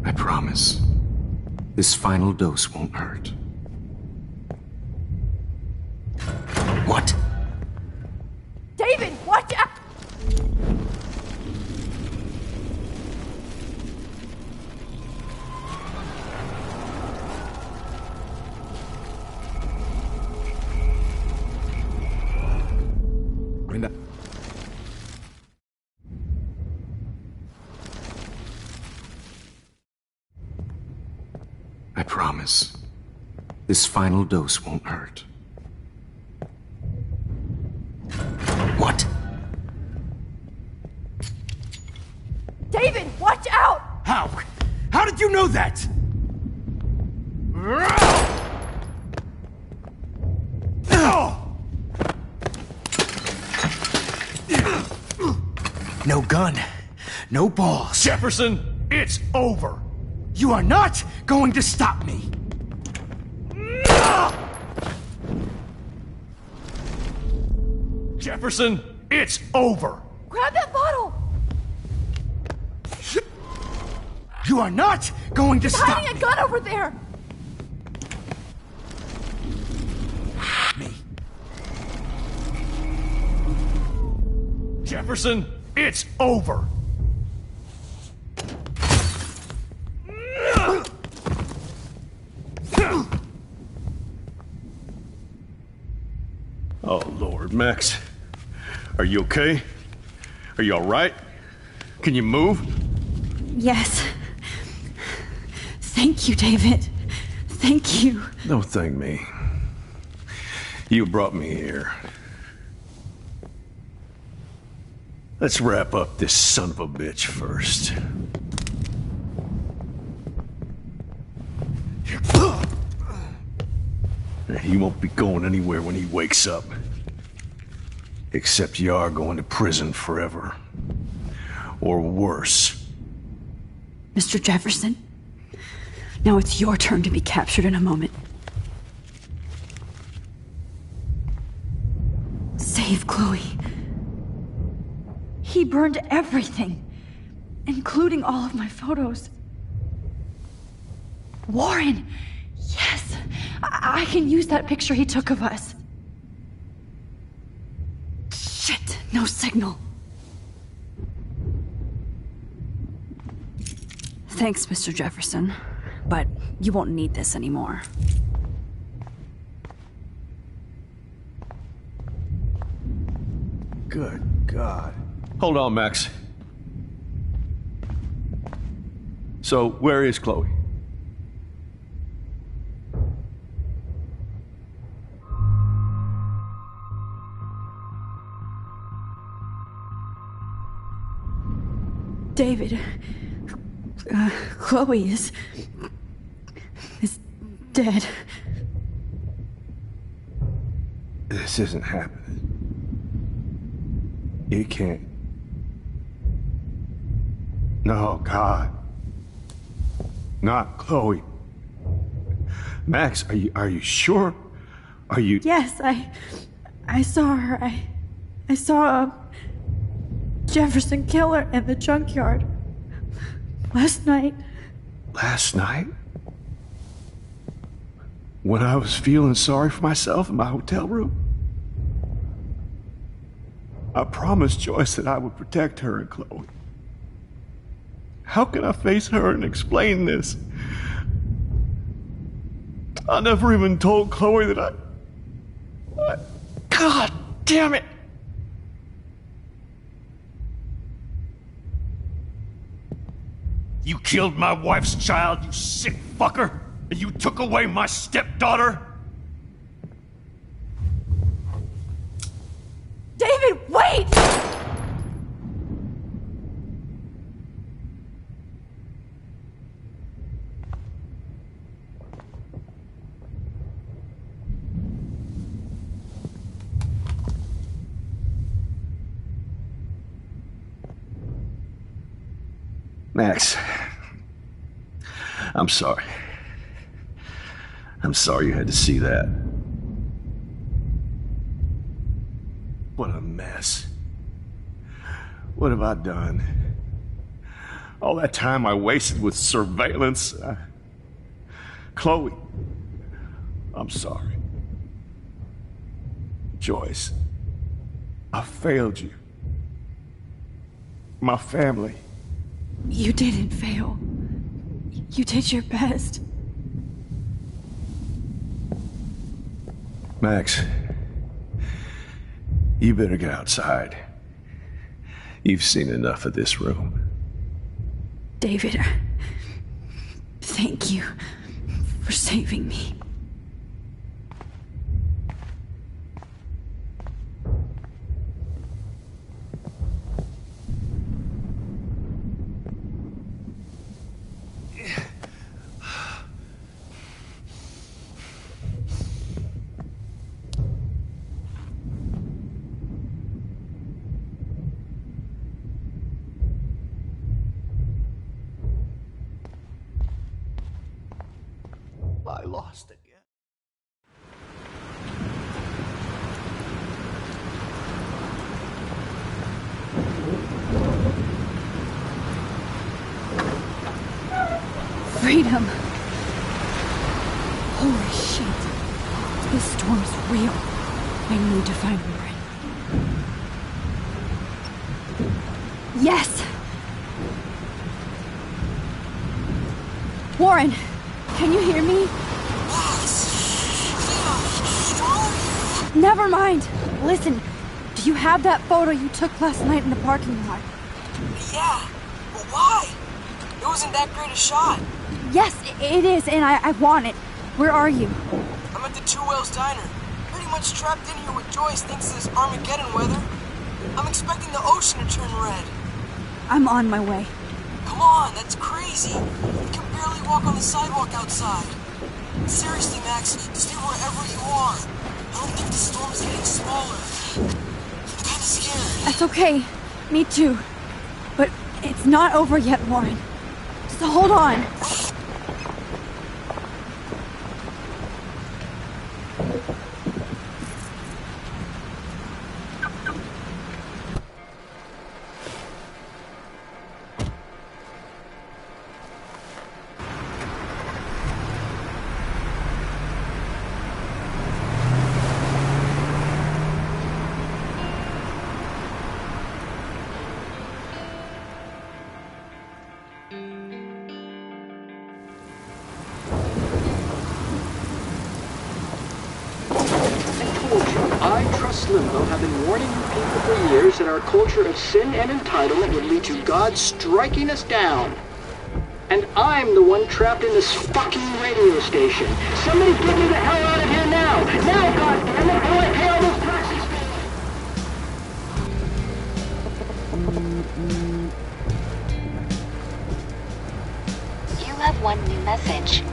S8: I promise. This final dose won't hurt. What?
S1: David, watch out!
S8: Brenda. I promise. This final dose won't hurt. What?
S1: David, watch out!
S8: How? How did you know that? No gun. No balls.
S4: Jefferson, it's over.
S8: You are not going to stop me.
S4: Jefferson, it's over.
S1: Grab that bottle!
S8: You are not going to
S1: He's
S8: stop
S1: hiding a gun over there!
S8: me.
S4: Jefferson, it's over. Oh, Lord, Max. Are you okay? Are you all right? Can you move?
S3: Yes. Thank you, David. Thank you.
S4: Don't thank me. You brought me here. Let's wrap up this son of a bitch first. He won't be going anywhere when he wakes up. Except you are going to prison forever. Or worse.
S3: Mr. Jefferson, now it's your turn to be captured in a moment. Save Chloe.
S1: He burned everything, including all of my photos. Warren! Yes! I can use that picture he took of us.
S3: Shit, no signal. Thanks, Mr. Jefferson, but you won't need this anymore.
S4: Good God. Hold on, Max. So, where is Chloe?
S3: David, Chloe is dead.
S4: This isn't happening. It can't. No, God. Not Chloe. Max, are you sure? Are you...
S3: Yes, I saw her. I saw Jefferson kill her in the junkyard. Last night.
S4: Last night? When I was feeling sorry for myself in my hotel room? I promised Joyce that I would protect her and Chloe. How can I face her and explain this? I never even told Chloe that I... God damn it! You killed my wife's child, you sick fucker! And you took away my stepdaughter?
S1: David, wait!
S4: Max, I'm sorry. I'm sorry you had to see that. What a mess. What have I done? All that time I wasted with surveillance. Chloe, I'm sorry. Joyce, I failed you. My family.
S3: You didn't fail. You did your best.
S4: Max, you better get outside. You've seen enough of this room.
S3: David, thank you for saving me.
S4: I lost again.
S3: Freedom! Holy shit. This storm's real. I need to find Warren. Yes! Warren! Can you hear me? Never mind. Listen, do you have that photo you took last night in the parking lot?
S17: Yeah, but why? It wasn't that great a shot.
S3: Yes, it is, and I want it. Where are you?
S17: I'm at the Two Whales Diner. Pretty much trapped in here with Joyce thanks to this Armageddon weather. I'm expecting the ocean to turn red.
S3: I'm on my way.
S17: Come on, that's crazy. You can barely walk on the sidewalk outside. Seriously, Max, stay wherever you are. I don't think the storm's getting smaller. I'm kinda scared.
S3: That's okay. Me too. But it's not over yet, Warren. So hold on.
S18: Limbo have been warning you people for years that our culture of sin and entitlement would lead to God striking us down. And I'm the one trapped in this fucking radio station. Somebody get me the hell out of here now! Now, goddammit, or I pay all those taxes!
S19: You have one new message.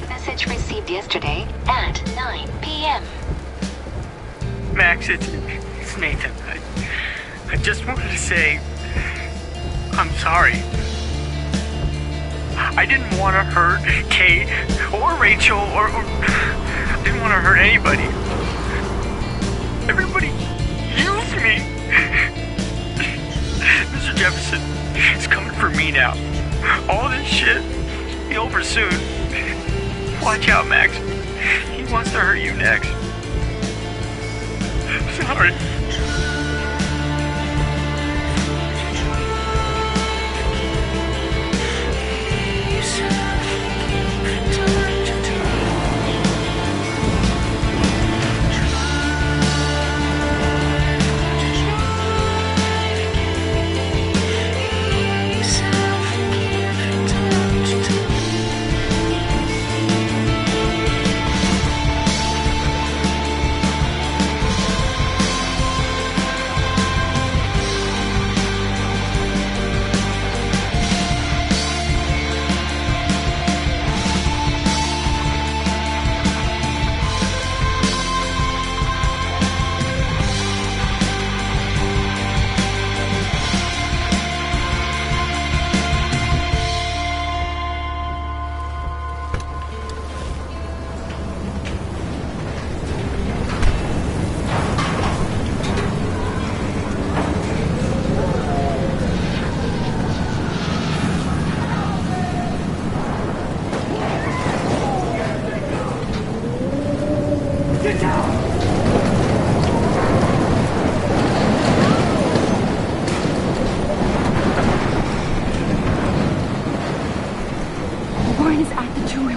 S19: Message received yesterday at 9 p.m.
S10: Max, it's Nathan. I just wanted to say I'm sorry. I didn't want to hurt Kate or Rachel or I didn't want to hurt anybody. Everybody used me. Mr. Jefferson is coming for me now. All this shit will be over soon. Watch out, Max. He wants to hurt you next. Sorry.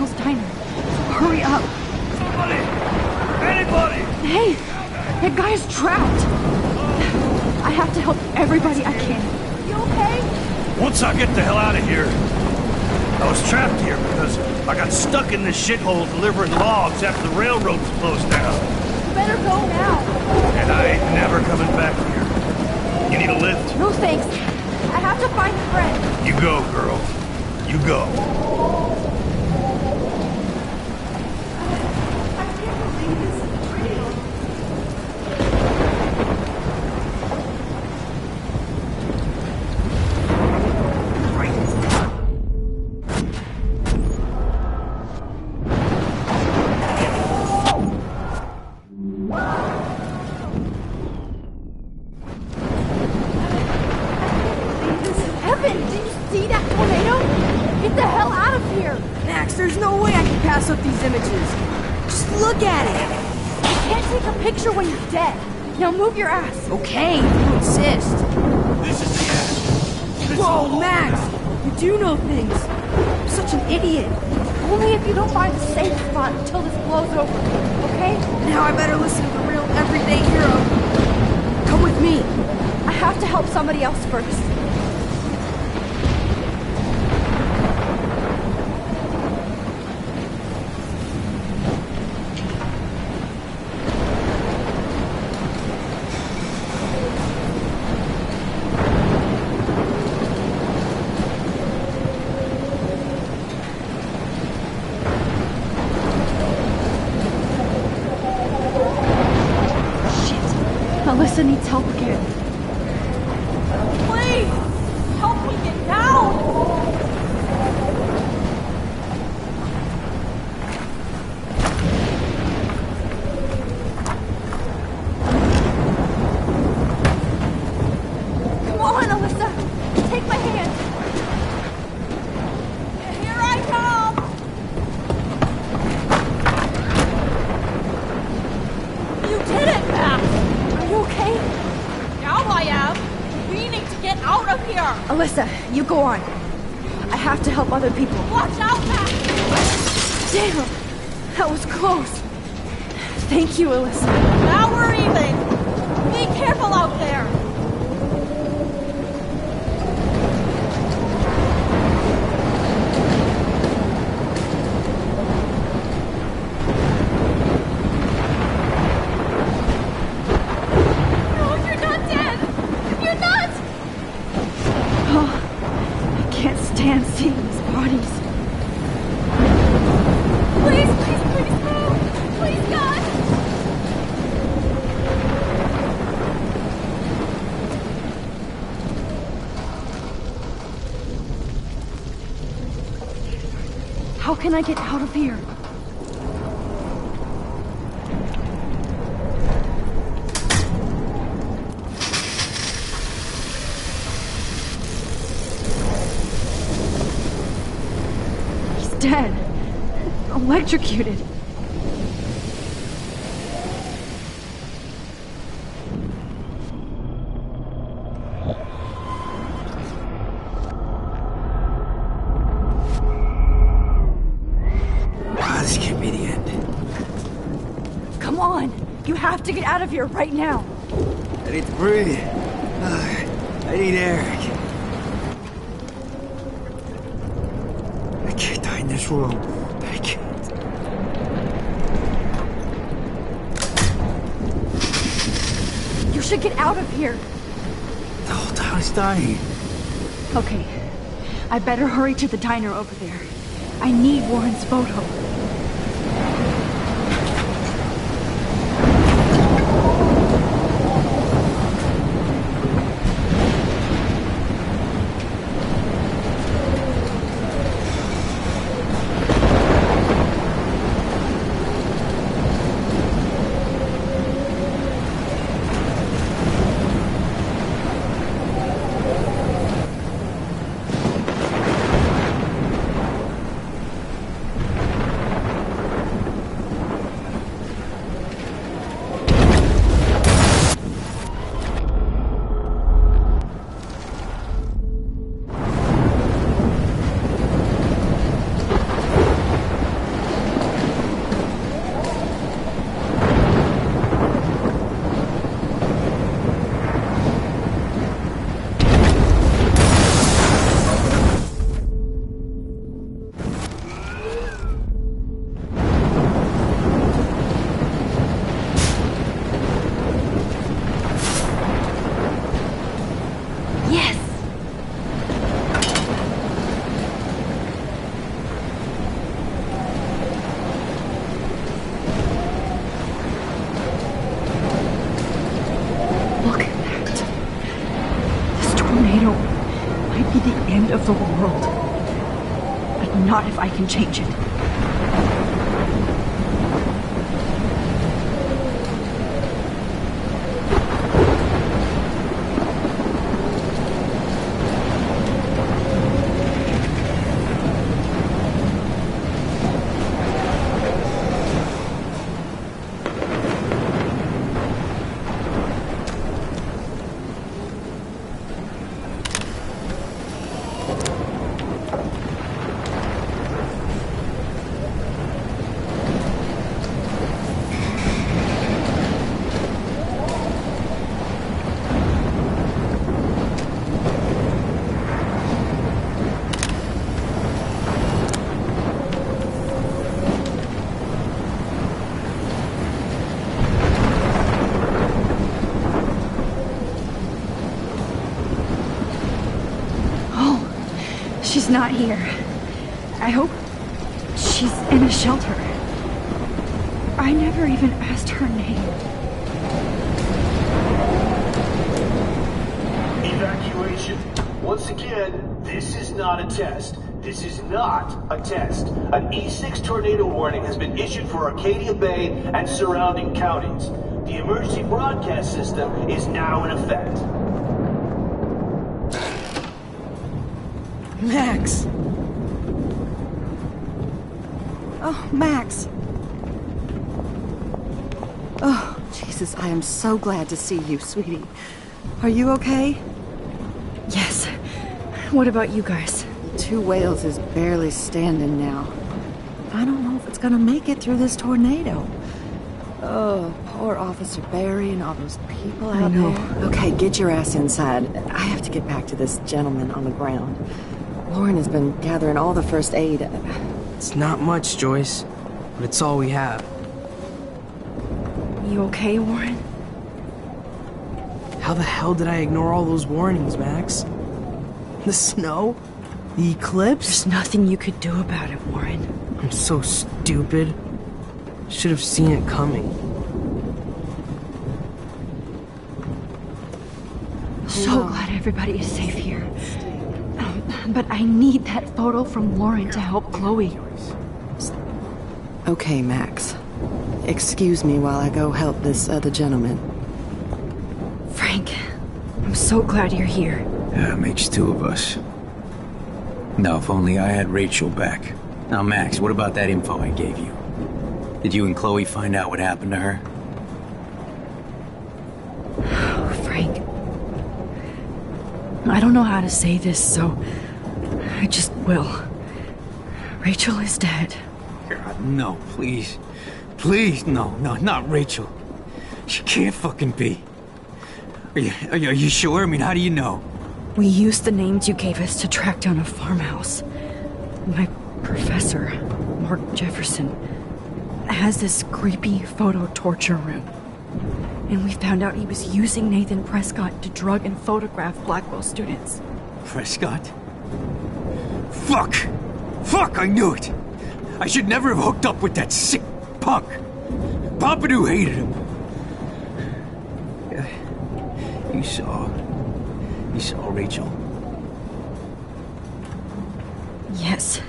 S1: Hill's diner. Hurry up.
S16: Somebody! Anybody!
S1: Hey! That guy's trapped! I have to help everybody I can. You okay?
S16: Once I get the hell out of here, I was trapped here because I got stuck in this shithole delivering logs after the railroad was closed down.
S1: You better go now.
S16: And I ain't never coming back here. You need a lift?
S1: No thanks. I have to find a friend.
S16: You go, girl. You go.
S1: Heaven, did you see that tornado? Get the hell out of here!
S3: Max, there's no way I can pass up these images. Just look at it.
S1: You can't take a picture when you're dead. Now move your ass.
S3: Okay, you insist.
S16: This is the end.
S3: Whoa, Max! You do know things. I'm such an idiot.
S1: Only if you don't find a safe spot until this blows over, okay?
S3: Now I better listen to the real everyday hero. Come with me.
S1: I have to help somebody else first. Alyssa needs help again.
S14: Please! Help me get down!
S1: Come on, Alyssa! Take my hand!
S14: Here I come! You did it, Max!
S1: Are you okay?
S14: Now I am! We need to get out of here!
S1: Alyssa, you go on. I have to help other people.
S14: Watch out, Max!
S1: Damn! That was close. Thank you, Alyssa.
S14: Now we're even! Be careful out there!
S1: No, you're not dead! You're not! Oh, I can't stand seeing these bodies. Please, please, please move! Please, God! How can I get out of here? He's dead. Electrocuted.
S10: This can't be the end.
S1: Come on! You have to get out of here right now!
S10: I need to breathe. I need air. I can't die in this room. I can't.
S1: You should get out of here!
S10: The whole town is dying.
S1: Okay. I better hurry to the diner over there. I need Warren's photo.
S3: the world. But not if I can change it. She's not here. I hope she's in a shelter. I never even asked her name.
S20: Evacuation. Once again, this is not a test. This is not a test. An E6 tornado warning has been issued for Arcadia Bay and surrounding counties. The emergency broadcast system is now in effect.
S3: Max! Oh, Max! Oh, Jesus, I am so glad to see you, sweetie. Are you okay?
S1: Yes. What about you guys?
S13: Two Whales is barely standing now. I don't know if it's gonna make it through this tornado. Oh, poor Officer Barry and all those people out there. Okay, get your ass inside. I have to get back to this gentleman on the ground. Lauren has been gathering all the first aid.
S21: It's not much, Joyce, but it's all we have.
S1: You okay, Warren?
S21: How the hell did I ignore all those warnings, Max? The snow? The eclipse?
S1: There's nothing you could do about it, Warren.
S21: I'm so stupid. Should have seen it coming.
S1: So glad everybody is safe here. But I need that photo from Lauren to help Chloe.
S13: Okay, Max. Excuse me while I go help this other gentleman.
S1: Frank, I'm so glad you're here.
S5: Yeah, it makes two of us. Now, if only I had Rachel back. Now, Max, what about that info I gave you? Did you and Chloe find out what happened to her?
S1: Oh, Frank. I don't know how to say this, so I just will. Rachel is dead.
S5: God, no, please. Please, no, not Rachel. She can't fucking be. Are you sure? I mean, how do you know?
S1: We used the names you gave us to track down a farmhouse. My professor, Mark Jefferson, has this creepy photo torture room. And we found out he was using Nathan Prescott to drug and photograph Blackwell students.
S5: Prescott? Fuck! Fuck, I knew it! I should never have hooked up with that sick punk! Pompidou hated him! You saw Rachel?
S1: Yes.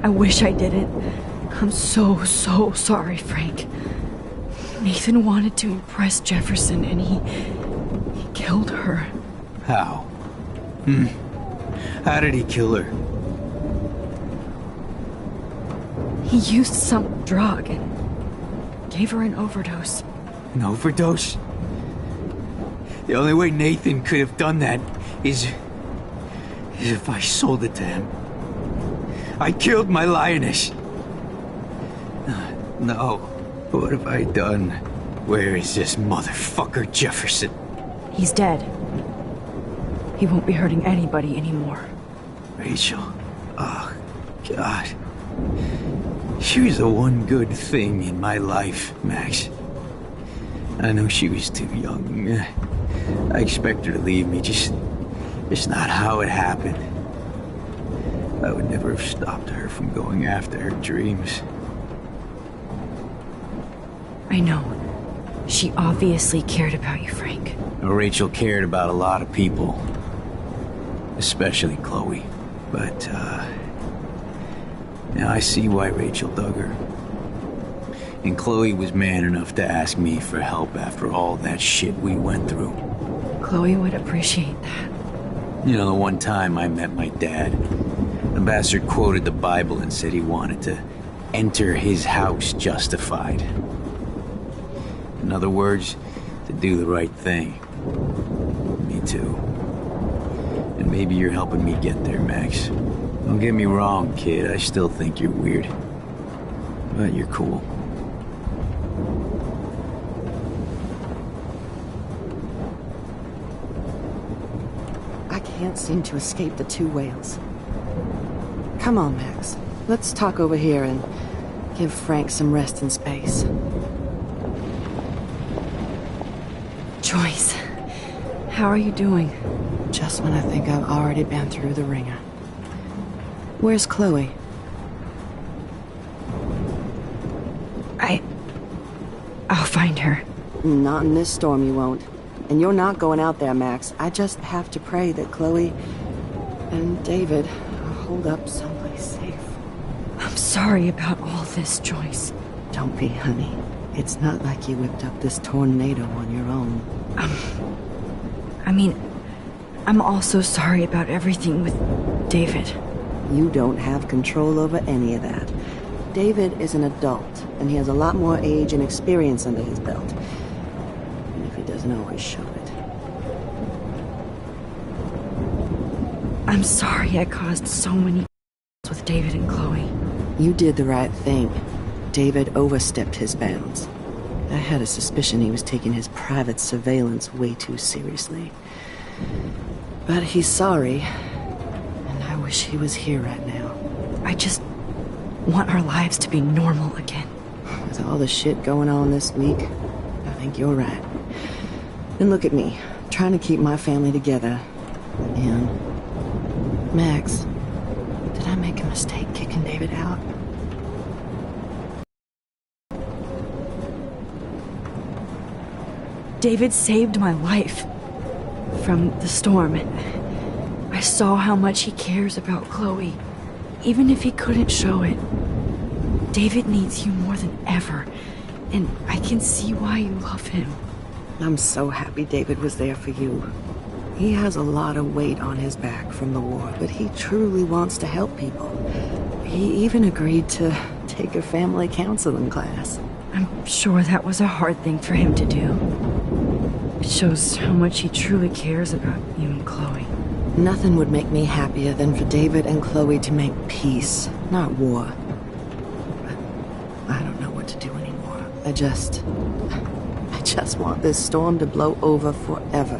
S1: I wish I didn't. I'm so sorry, Frank. Nathan wanted to impress Jefferson, and he killed her.
S5: How? How did he kill her?
S1: He used some drug and gave her an overdose.
S5: An overdose? The only way Nathan could have done that is if I sold it to him. I killed my lioness. No. What have I done? Where is this motherfucker Jefferson?
S1: He's dead. He won't be hurting anybody anymore.
S5: Rachel. Oh, God. She was the one good thing in my life, Max. I know she was too young. I expect her to leave me, just not how it happened. I would never have stopped her from going after her dreams.
S1: I know. She obviously cared about you, Frank.
S5: Rachel cared about a lot of people. Especially Chloe. But, now I see why Rachel dug her. And Chloe was man enough to ask me for help after all that shit we went through.
S1: Chloe would appreciate that.
S5: You know, the one time I met my dad, the bastard quoted the Bible and said he wanted to enter his house justified. In other words, to do the right thing. Me too. And maybe you're helping me get there, Max. Don't get me wrong, kid, I still think you're weird. But you're cool.
S13: I can't seem to escape the two whales. Come on, Max. Let's talk over here and give Frank some rest and space.
S1: Joyce, how are you doing?
S13: Just when I think I've already been through the ringer. Where's Chloe?
S1: I'll find her.
S13: Not in this storm, you won't. And you're not going out there, Max. I just have to pray that Chloe and David hold up someplace safe.
S1: I'm sorry about all this, Joyce.
S13: Don't be, honey. It's not like you whipped up this tornado on your own.
S1: I'm also sorry about everything with David.
S13: You don't have control over any of that. David is an adult, and he has a lot more age and experience under his belt. Even if he doesn't always show it.
S1: I'm sorry I caused so many with David and Chloe.
S13: You did the right thing. David overstepped his bounds. I had a suspicion he was taking his private surveillance way too seriously. But he's sorry, and I wish he was here right now.
S1: I just want our lives to be normal again.
S13: With all the shit going on this week, I think you're right. And look at me, trying to keep my family together. And Max, did I make a mistake kicking David out?
S1: David saved my life from the storm. I saw how much he cares about Chloe, even if he couldn't show it. David needs you more than ever, and I can see why you love him.
S13: I'm so happy David was there for you. He has a lot of weight on his back from the war, but he truly wants to help people. He even agreed to take a family counseling class.
S1: I'm sure that was a hard thing for him to do. It shows how much he truly cares about you and Chloe.
S13: Nothing would make me happier than for David and Chloe to make peace, not war. But I don't know what to do anymore. I just want this storm to blow over forever.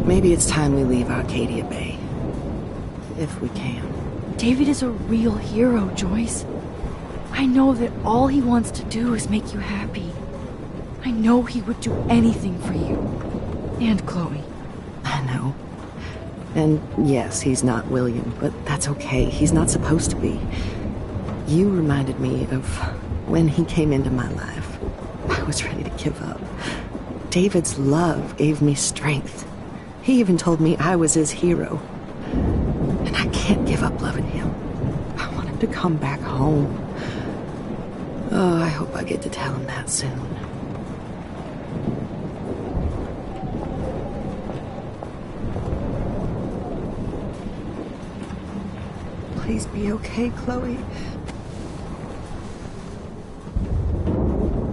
S13: Maybe it's time we leave Arcadia Bay. If we can.
S1: David is a real hero, Joyce. I know that all he wants to do is make you happy. I know he would do anything for you. And Chloe.
S13: I know. And yes, he's not William, but that's okay. He's not supposed to be. You reminded me of when he came into my life. I was ready to give up. David's love gave me strength. He even told me I was his hero. And I can't give up loving him. I want him to come back home. Oh, I hope I get to tell him that soon. Please be okay, Chloe.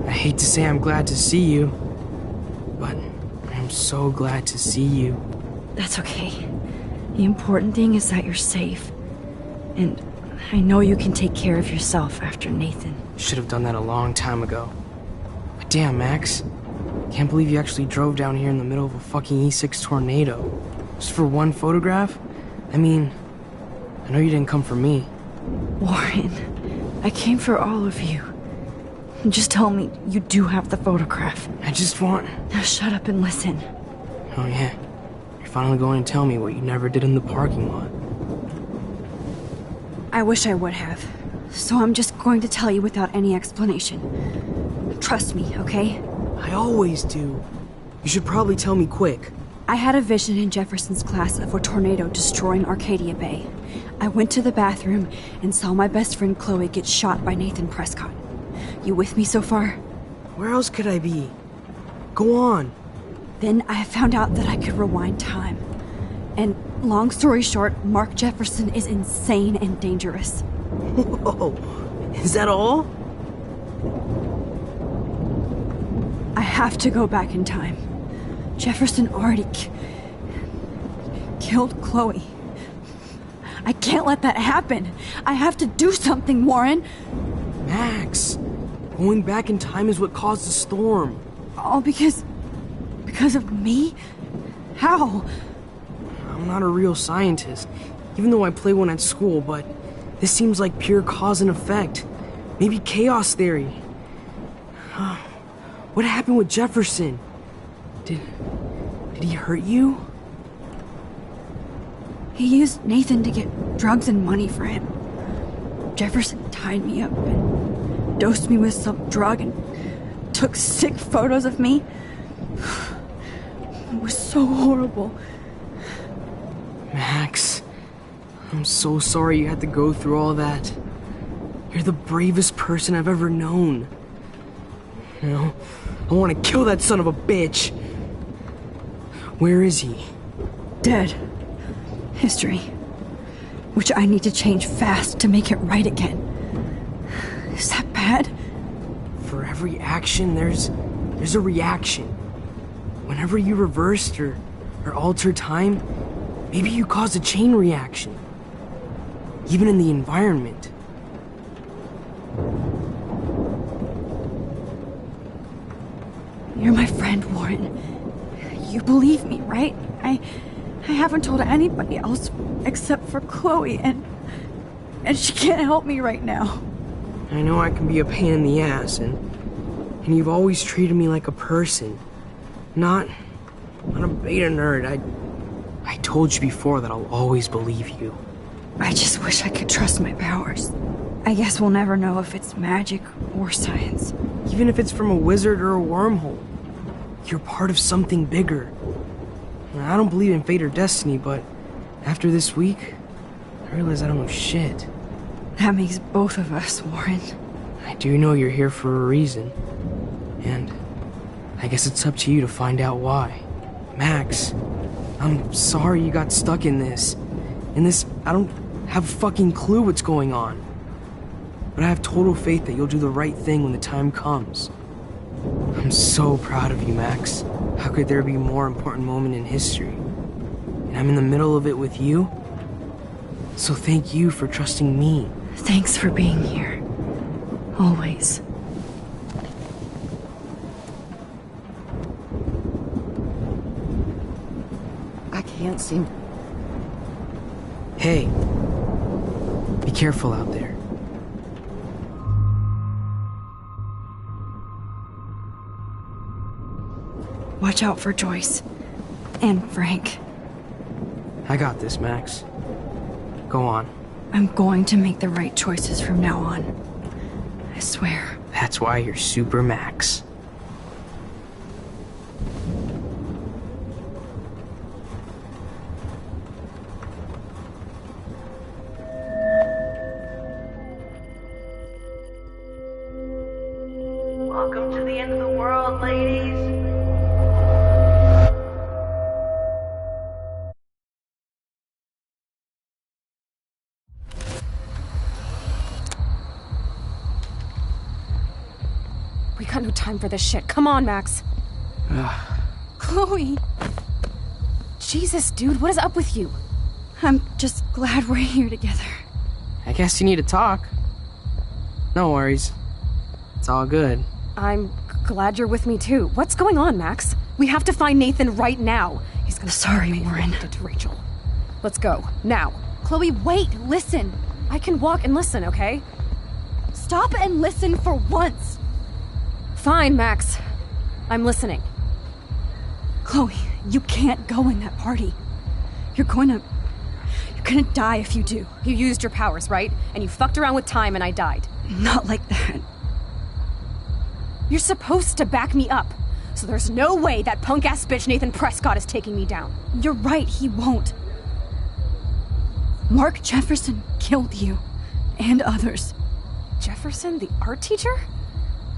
S21: I hate to say I'm glad to see you, but I'm so glad to see you.
S1: That's okay. The important thing is that you're safe. And I know you can take care of yourself after Nathan.
S21: Should have done that a long time ago. But damn, Max. Can't believe you actually drove down here in the middle of a fucking E6 tornado. Just for one photograph? I mean, I know you didn't come for me.
S1: Warren, I came for all of you. Just tell me you do have the photograph.
S21: I just want...
S1: Now shut up and listen.
S21: Oh yeah. You're finally going to tell me what you never did in the parking lot.
S3: I wish I would have. So I'm just going to tell you without any explanation. Trust me, okay?
S21: I always do. You should probably tell me quick.
S3: I had a vision in Jefferson's class of a tornado destroying Arcadia Bay. I went to the bathroom and saw my best friend Chloe get shot by Nathan Prescott. You with me so far?
S21: Where else could I be? Go on.
S3: Then I found out that I could rewind time. And long story short, Mark Jefferson is insane and dangerous.
S21: Whoa, is that all?
S3: I have to go back in time. Jefferson already killed Chloe. I can't let that happen. I have to do something, Warren.
S21: Max, going back in time is what caused the storm.
S3: All because of me? How?
S21: I'm not a real scientist, even though I play one at school, but this seems like pure cause and effect. Maybe chaos theory. What happened with Jefferson? Did he hurt you?
S3: He used Nathan to get drugs and money for him. Jefferson tied me up and dosed me with some drug and took sick photos of me. It was so horrible.
S21: Max, I'm so sorry you had to go through all that. You're the bravest person I've ever known. You know, I want to kill that son of a bitch. Where is he?
S3: Dead. History. Which I need to change fast to make it right again. Is that bad?
S21: For every action, there's a reaction. Whenever you reversed or altered time, maybe you caused a chain reaction. Even in the environment.
S3: You're my friend, Warren. You believe me, right? I haven't told anybody else except for Chloe, and she can't help me right now.
S21: I know I can be a pain in the ass, and you've always treated me like a person. Not a beta nerd. I told you before that I'll always believe you.
S3: I just wish I could trust my powers. I guess we'll never know if it's magic or science.
S21: Even if it's from a wizard or a wormhole. You're part of something bigger. I don't believe in fate or destiny, but after this week, I realize I don't know shit.
S3: That makes both of us, Warren.
S21: I do know you're here for a reason. And I guess it's up to you to find out why. Max, I'm sorry you got stuck in this. I don't have a fucking clue what's going on. But I have total faith that you'll do the right thing when the time comes. I'm so proud of you, Max. How could there be a more important moment in history? And I'm in the middle of it with you. So thank you for trusting me.
S3: Thanks for being here. Always.
S13: I can't seem...
S21: Hey, be careful out there.
S3: Watch out for Joyce. And Frank.
S21: I got this, Max. Go on.
S3: I'm going to make the right choices from now on. I swear.
S21: That's why you're Super Max.
S9: Welcome to the end of the world, ladies.
S2: We got no time for this shit. Come on, Max. Chloe. Jesus, dude, what is up with you?
S3: I'm just glad we're here together.
S21: I guess you need to talk. No worries. It's all good.
S2: I'm glad you're with me too. What's going on, Max? We have to find Nathan right now. He's gonna
S3: Sorry, Warren.
S2: To Rachel. Let's go now. Chloe, wait, listen. I can walk and listen, okay?
S3: Stop and listen for once.
S2: Fine, Max. I'm listening.
S3: Chloe, you can't go in that party. You're gonna die if you do.
S2: You used your powers, right? And you fucked around with time and I died.
S3: Not like that.
S2: You're supposed to back me up. So there's no way that punk-ass bitch Nathan Prescott is taking me down.
S3: You're right, he won't. Mark Jefferson killed you. And others.
S2: Jefferson, the art teacher?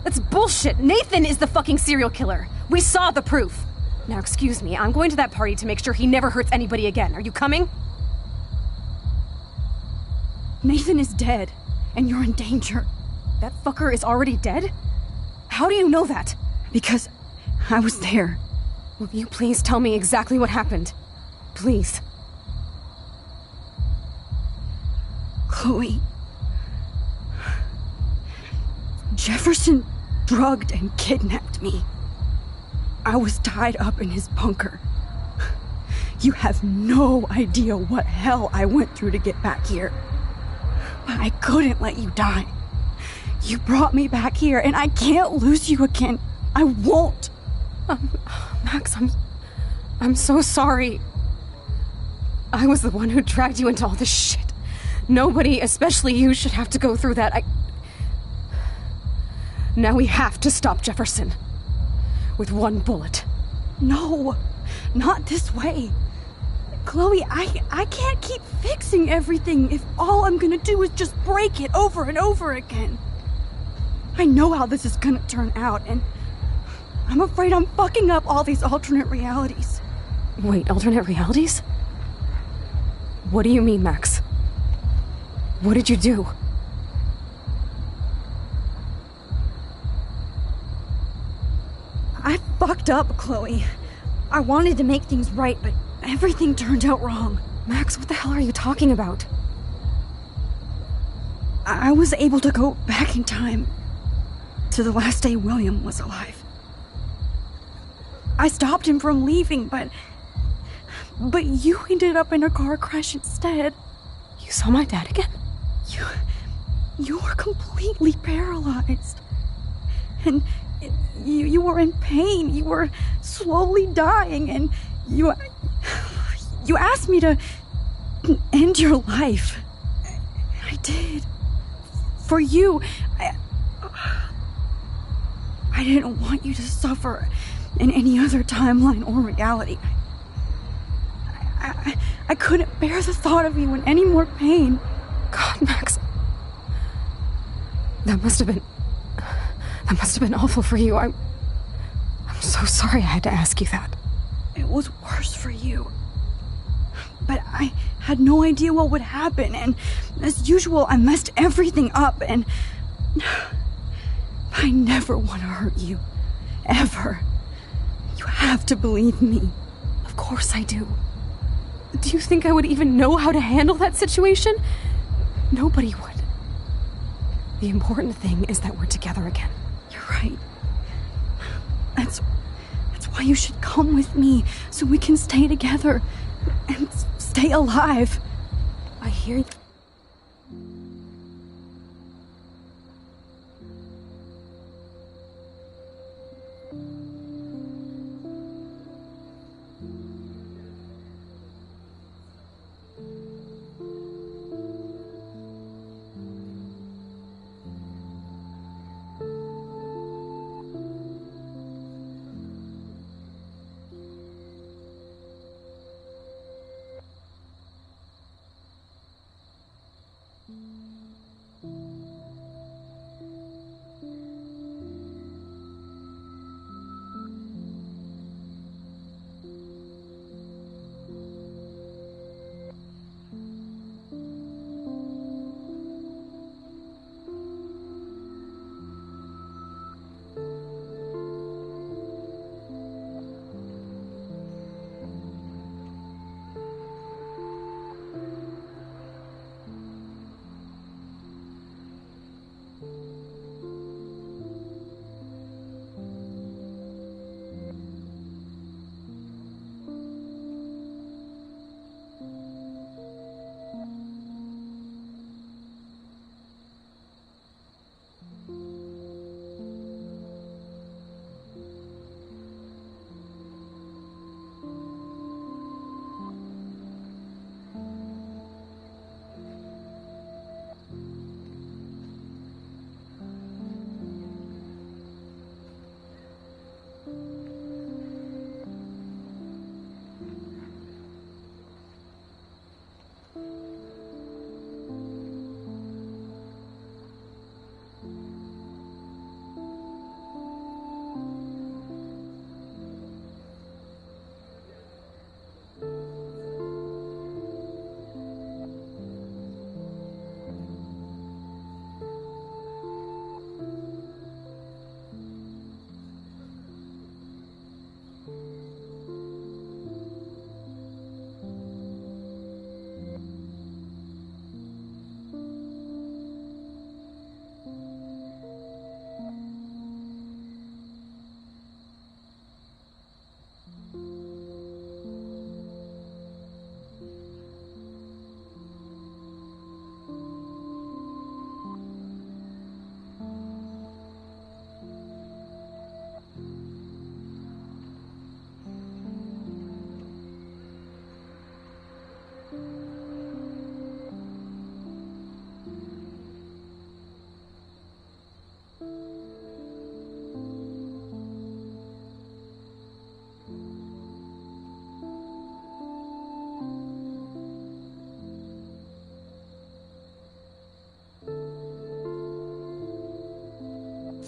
S2: That's bullshit! Nathan is the fucking serial killer! We saw the proof! Now excuse me, I'm going to that party to make sure he never hurts anybody again. Are you coming?
S3: Nathan is dead, and you're in danger.
S2: That fucker is already dead? How do you know that?
S3: Because I was there.
S2: Will you please tell me exactly what happened? Please.
S3: Chloe. Jefferson drugged and kidnapped me. I was tied up in his bunker. You have no idea what hell I went through to get back here. But I couldn't let you die. You brought me back here, and I can't lose you again. I won't.
S2: Max, I'm so sorry. I was the one who dragged you into all this shit. Nobody, especially you, should have to go through that. Now we have to stop Jefferson. With one bullet.
S3: No, not this way. Chloe, I can't keep fixing everything if all I'm gonna do is just break it over and over again. I know how this is gonna turn out, and I'm afraid I'm fucking up all these alternate realities.
S2: Wait, alternate realities? What do you mean, Max? What did you do?
S3: I fucked up, Chloe. I wanted to make things right, but everything turned out wrong.
S2: Max, what the hell are you talking about?
S3: I was able to go back in time to the last day William was alive. I stopped him from leaving, but you ended up in a car crash instead.
S2: You saw my dad again?
S3: You were completely paralyzed. And you were in pain. You were slowly dying, and you asked me to end your life. I did. For you. I didn't want you to suffer in any other timeline or reality. I couldn't bear the thought of you in any more pain.
S2: God, Max. That must have been awful for you. I'm so sorry I had to ask you that.
S3: It was worse for you. But I had no idea what would happen, and as usual, I messed everything up, and I never want to hurt you. Ever. You have to believe me.
S2: Of course I do. Do you think I would even know how to handle that situation? Nobody would. The important thing is that we're together again.
S3: You're right. That's why you should come with me, so we can stay together and stay alive.
S2: I hear you.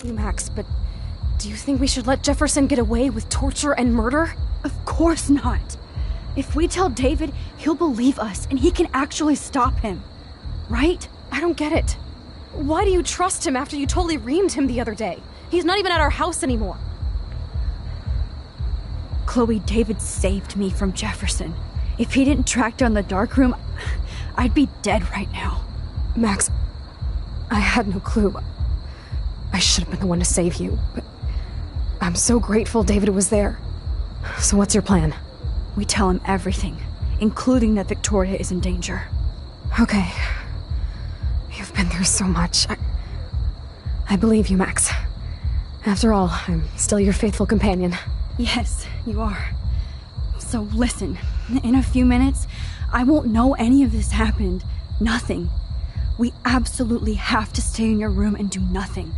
S2: you, Max, but do you think we should let Jefferson get away with torture and murder?
S3: Of course not. If we tell David, he'll believe us and he can actually stop him. Right?
S2: I don't get it. Why do you trust him after you totally reamed him the other day? He's not even at our house anymore.
S3: Chloe, David saved me from Jefferson. If he didn't track down the darkroom, I'd be dead right now.
S2: Max, I had no clue. I should have been the one to save you, but I'm so grateful David was there. So what's your plan?
S3: We tell him everything, including that Victoria is in danger.
S2: Okay. You've been through so much. I believe you, Max. After all, I'm still your faithful companion.
S3: Yes, you are. So listen, in a few minutes, I won't know any of this happened. Nothing. We absolutely have to stay in your room and do nothing.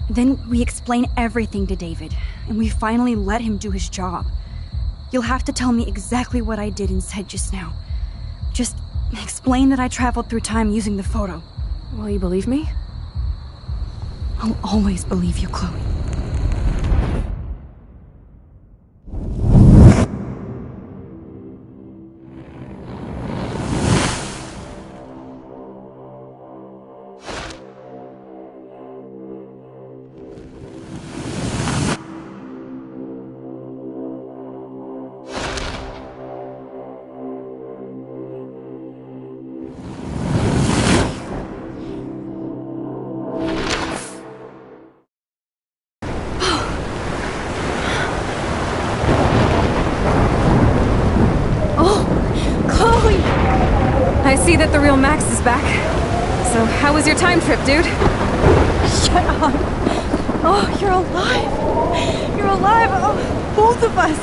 S3: Then we explain everything to David, and we finally let him do his job. You'll have to tell me exactly what I did and said just now. Just explain that I traveled through time using the photo.
S2: Will you believe me?
S3: I'll always believe you, Chloe.
S2: I see that the real Max is back. So, how was your time trip, dude?
S3: Shut up. Oh, you're alive. You're alive. Oh, both of us.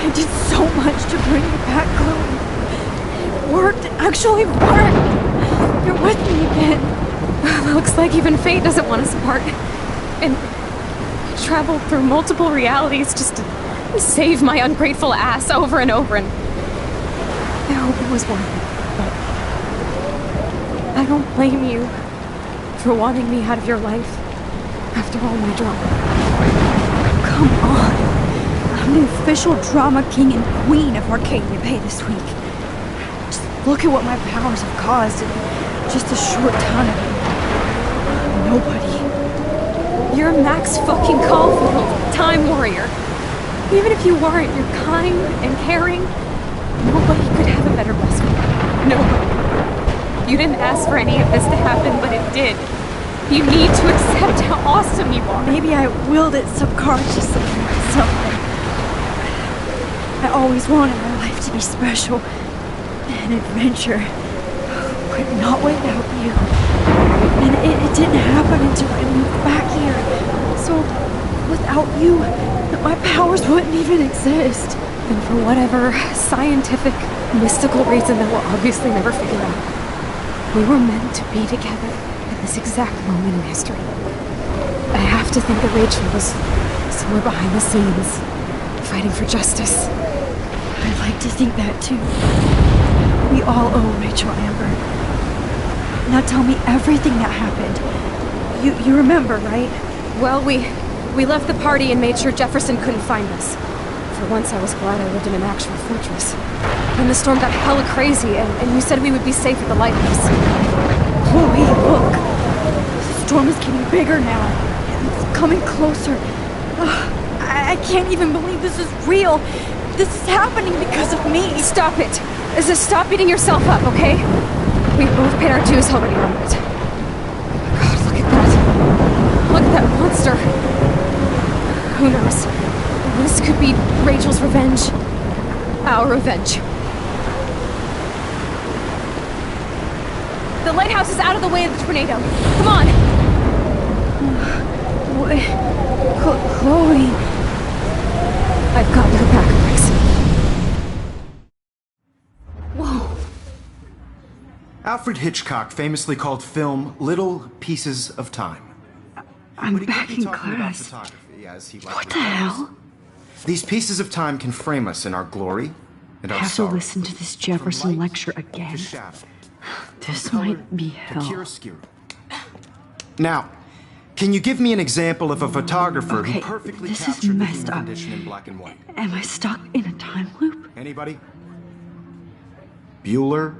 S3: I did so much to bring you back, Chloe. It worked. It actually worked. You're with me again.
S2: Looks like even fate doesn't want us apart. And I traveled through multiple realities just to save my ungrateful ass over and over, and I hope it was worth it. But I don't blame you for wanting me out of your life after all my drama.
S3: Come on. I'm the official drama king and queen of Arcadia Bay this week. Just look at what my powers have caused in just a short time. Nobody.
S2: You're Max fucking Caulfield, Time Warrior. Even if you weren't, you're kind and caring. Nobody could have a better best friend. Nobody. You didn't ask for any of this to happen, but it did. You need to accept how awesome you are.
S3: Maybe I willed it subconsciously to myself. I always wanted my life to be special. An adventure. But not without you. And it didn't happen until I moved back here. So, without you, my powers wouldn't even exist.
S2: And for whatever scientific, mystical reason that we'll obviously never figure out, we were meant to be together at this exact moment in history. I have to think that Rachel was somewhere behind the scenes, fighting for justice.
S3: I'd like to think that too. We all owe Rachel Amber. Now tell me everything that happened. You remember, right?
S2: Well, we left the party and made sure Jefferson couldn't find us. For once, I was glad I lived in an actual fortress. Then the storm got hella crazy, and you said we would be safe at the lighthouse.
S3: Chloe, look! The storm is getting bigger now. It's coming closer. I can't even believe this is real. This is happening because of me.
S2: Stop it! Stop beating yourself up, okay? We've both paid our dues already on it. God, look at that. Look at that monster. Who knows? This could be Rachel's revenge. Our revenge. The lighthouse is out of the way of the tornado. Come on!
S3: Chloe...
S2: I've got your back, Max.
S3: Whoa.
S7: Alfred Hitchcock famously called film little pieces of time.
S3: I'm back in class. What the hell?
S7: These pieces of time can frame us in our glory and our
S3: I have
S7: sorrow.
S3: to listen to this Jefferson lecture again. This might be hell.
S7: Now, Can you give me an example of a photographer who
S1: Okay,
S7: perfectly
S1: this is
S7: captured the
S1: messed
S7: human
S1: up.
S7: condition in black and white?
S1: Am I stuck in a time loop?
S7: Anybody? Bueller?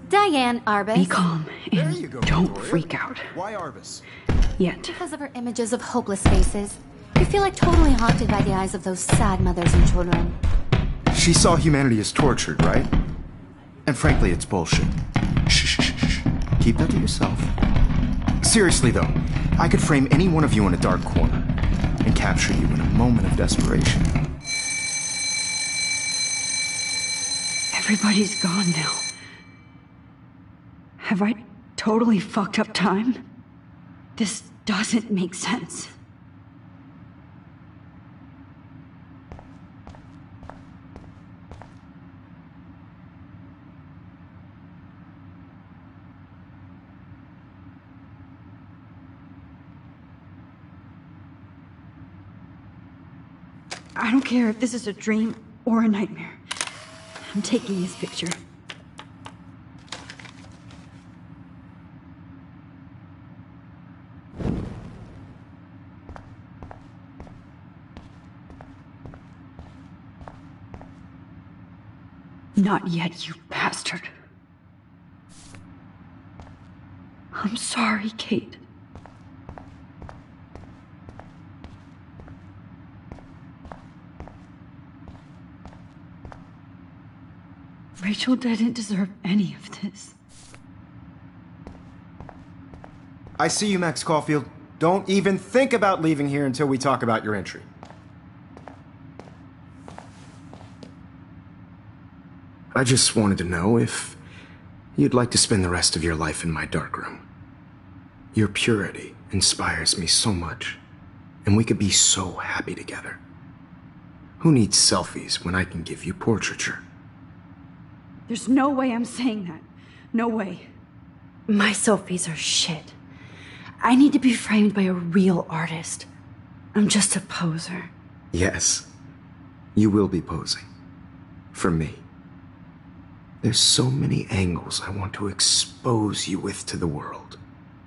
S11: Diane Arbus.
S1: Be calm and don't freak out.
S7: Why Arbus?
S1: Yet.
S11: Because of her images of hopeless faces. You feel like totally haunted by the eyes of those sad mothers and children.
S7: She saw humanity as tortured, right? And frankly, it's bullshit. Shh, shh, shh, shh. Keep that to yourself. Seriously, though, I could frame any one of you in a dark corner and capture you in a moment of desperation.
S1: Everybody's gone now. Have I totally fucked up time? This doesn't make sense. I don't care if this is a dream or a nightmare. I'm taking his picture. Not yet, you bastard. I'm sorry, Kate. Rachel didn't deserve any of this.
S7: I see you, Max Caulfield. Don't even think about leaving here until we talk about your entry. I just wanted to know if you'd like to spend the rest of your life in my darkroom. Your purity inspires me so much, and we could be so happy together. Who needs selfies when I can give you portraiture?
S1: There's no way I'm saying that. No way. My selfies are shit. I need to be framed by a real artist. I'm just a poser.
S7: Yes, you will be posing. For me. There's so many angles I want to expose you with to the world.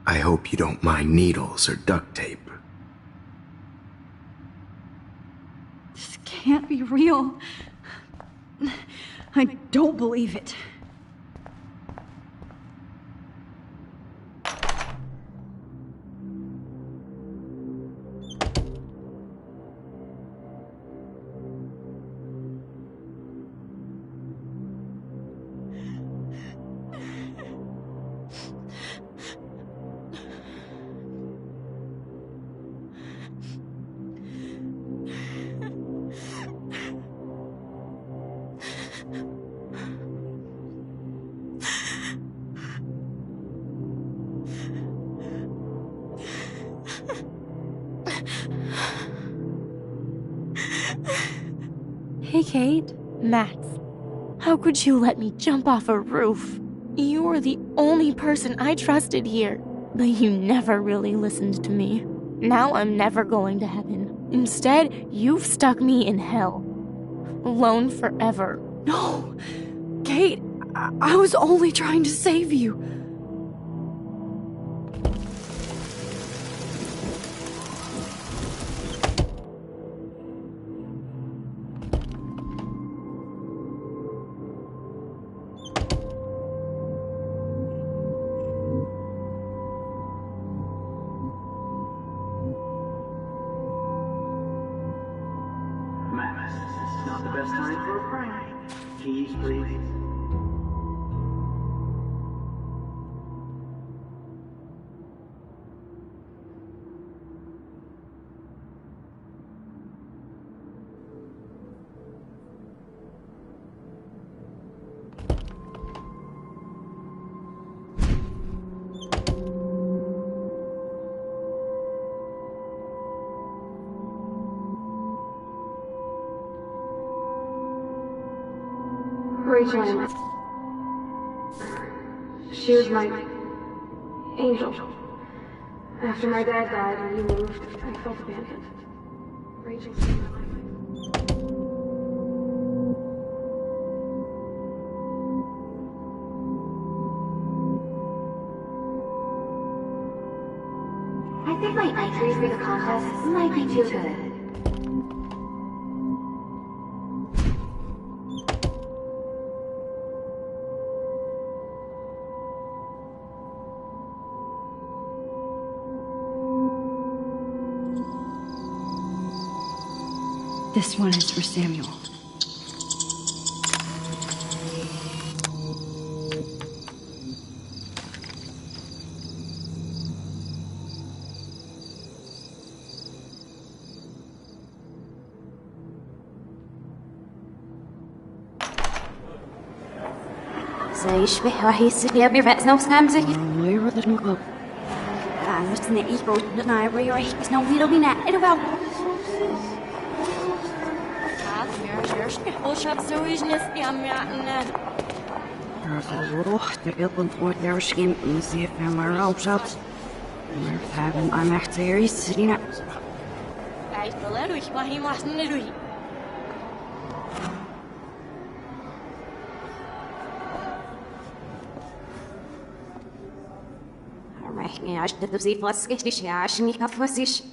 S7: I hope you don't mind needles or duct tape.
S1: This can't be real. I don't believe it.
S6: Hey, Kate. Max, how could you let me jump off a roof? You were the only person I trusted here, but you never really listened to me. Now I'm never going to heaven. Instead, you've stuck me in hell. Alone forever.
S1: No! Kate, I was only trying to save you.
S18: Max, this is not the best time for a prank. Keys, please.
S2: Rachel. She was my angel. After my dad died and you moved, I felt abandoned. Rachel saved my life.
S22: I think
S19: afraid my entry for the contest might be too good.
S3: This one is for Samuel.
S11: Sayış ve hahisi diye bir vet snowscams ik.
S3: Leren het nog op.
S11: Ja, dat is net iets brood. Dat nou weer is nou weer op die net. En wel.
S3: De ilpend wordt naar schim en zie ik maar op zat. Maar hebben aan echt serieus zien.
S6: Hij wil er iets maar hij was niet doen.
S11: Ja, ich das sieht was richtig ja, ich nicht auf was ich.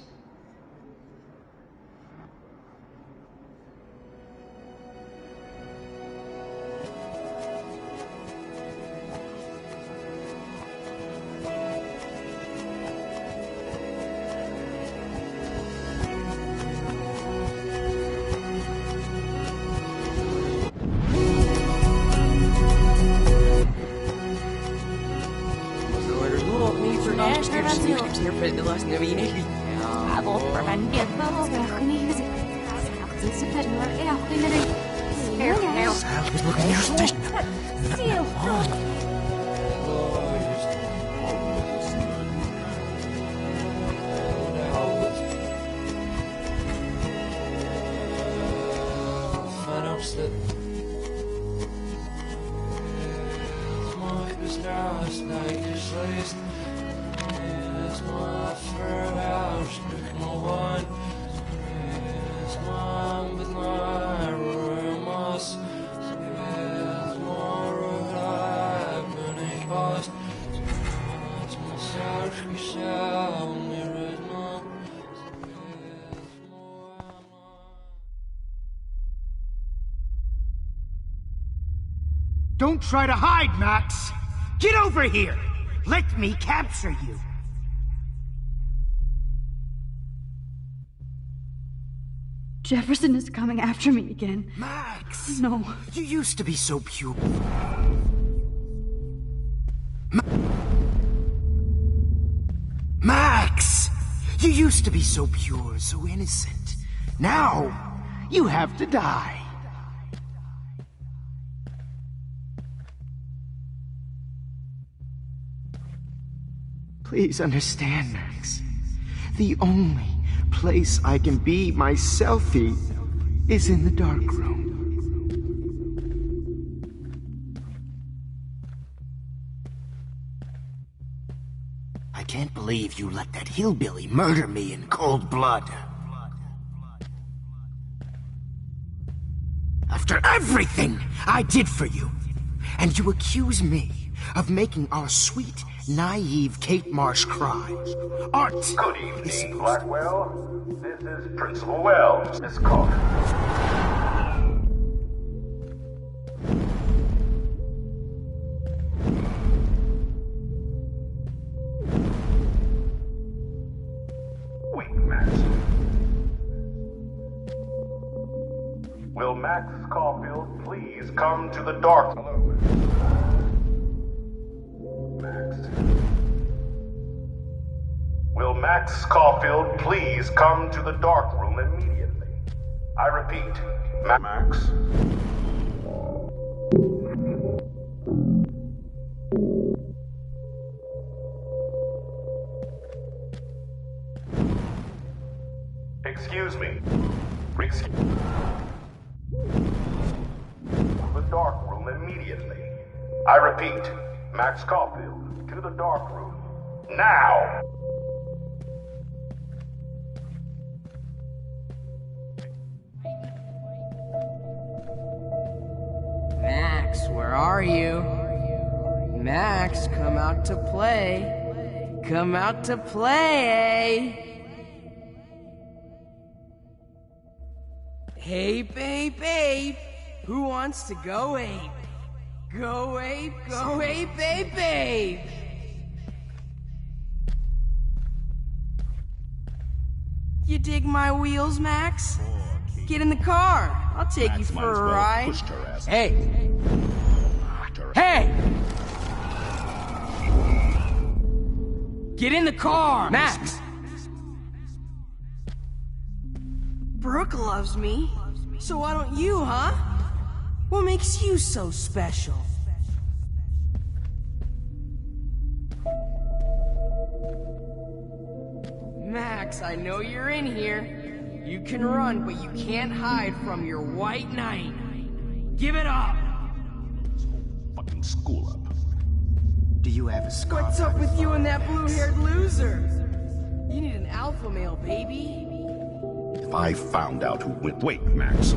S12: Don't try to hide, Max! Get over here! Let me capture you!
S3: Jefferson is coming after me again.
S12: Max!
S3: No.
S12: You used to be so pure. Max! You used to be so pure, so innocent. Now, you have to die. Please understand, Max. The only place I can be myself is in the dark room. I can't believe you let that hillbilly murder me in cold blood. After everything I did for you, and you accuse me of making our sweet, naive Kate Marsh cry. Art!
S20: Good evening, Blackwell. This is Principal Wells, Miss Carter. Wait, Max. Will Max Caulfield please come to the dark room? Will Max Caulfield please come to the dark room immediately? I repeat, Max. Excuse me. The dark room immediately. I repeat, Max Caulfield, to the dark room. Now!
S21: Max, where are you? Max, come out to play. come out to play, eh? Hey, babe, who wants to go ape? Go ape, babe. You dig my wheels, Max? Get in the car. I'll take you for a ride. Hey! Get in the car, Max! Brooke loves me, so why don't you, huh? What makes you so special? Max, I know you're in here. You can run, but you can't hide from your white knight. Give it up!
S4: Fucking school up.
S12: Do you have a scarf?
S21: What's up with you and that blue-haired loser? You need an alpha male, baby.
S4: If I found out who went... Wait, Max.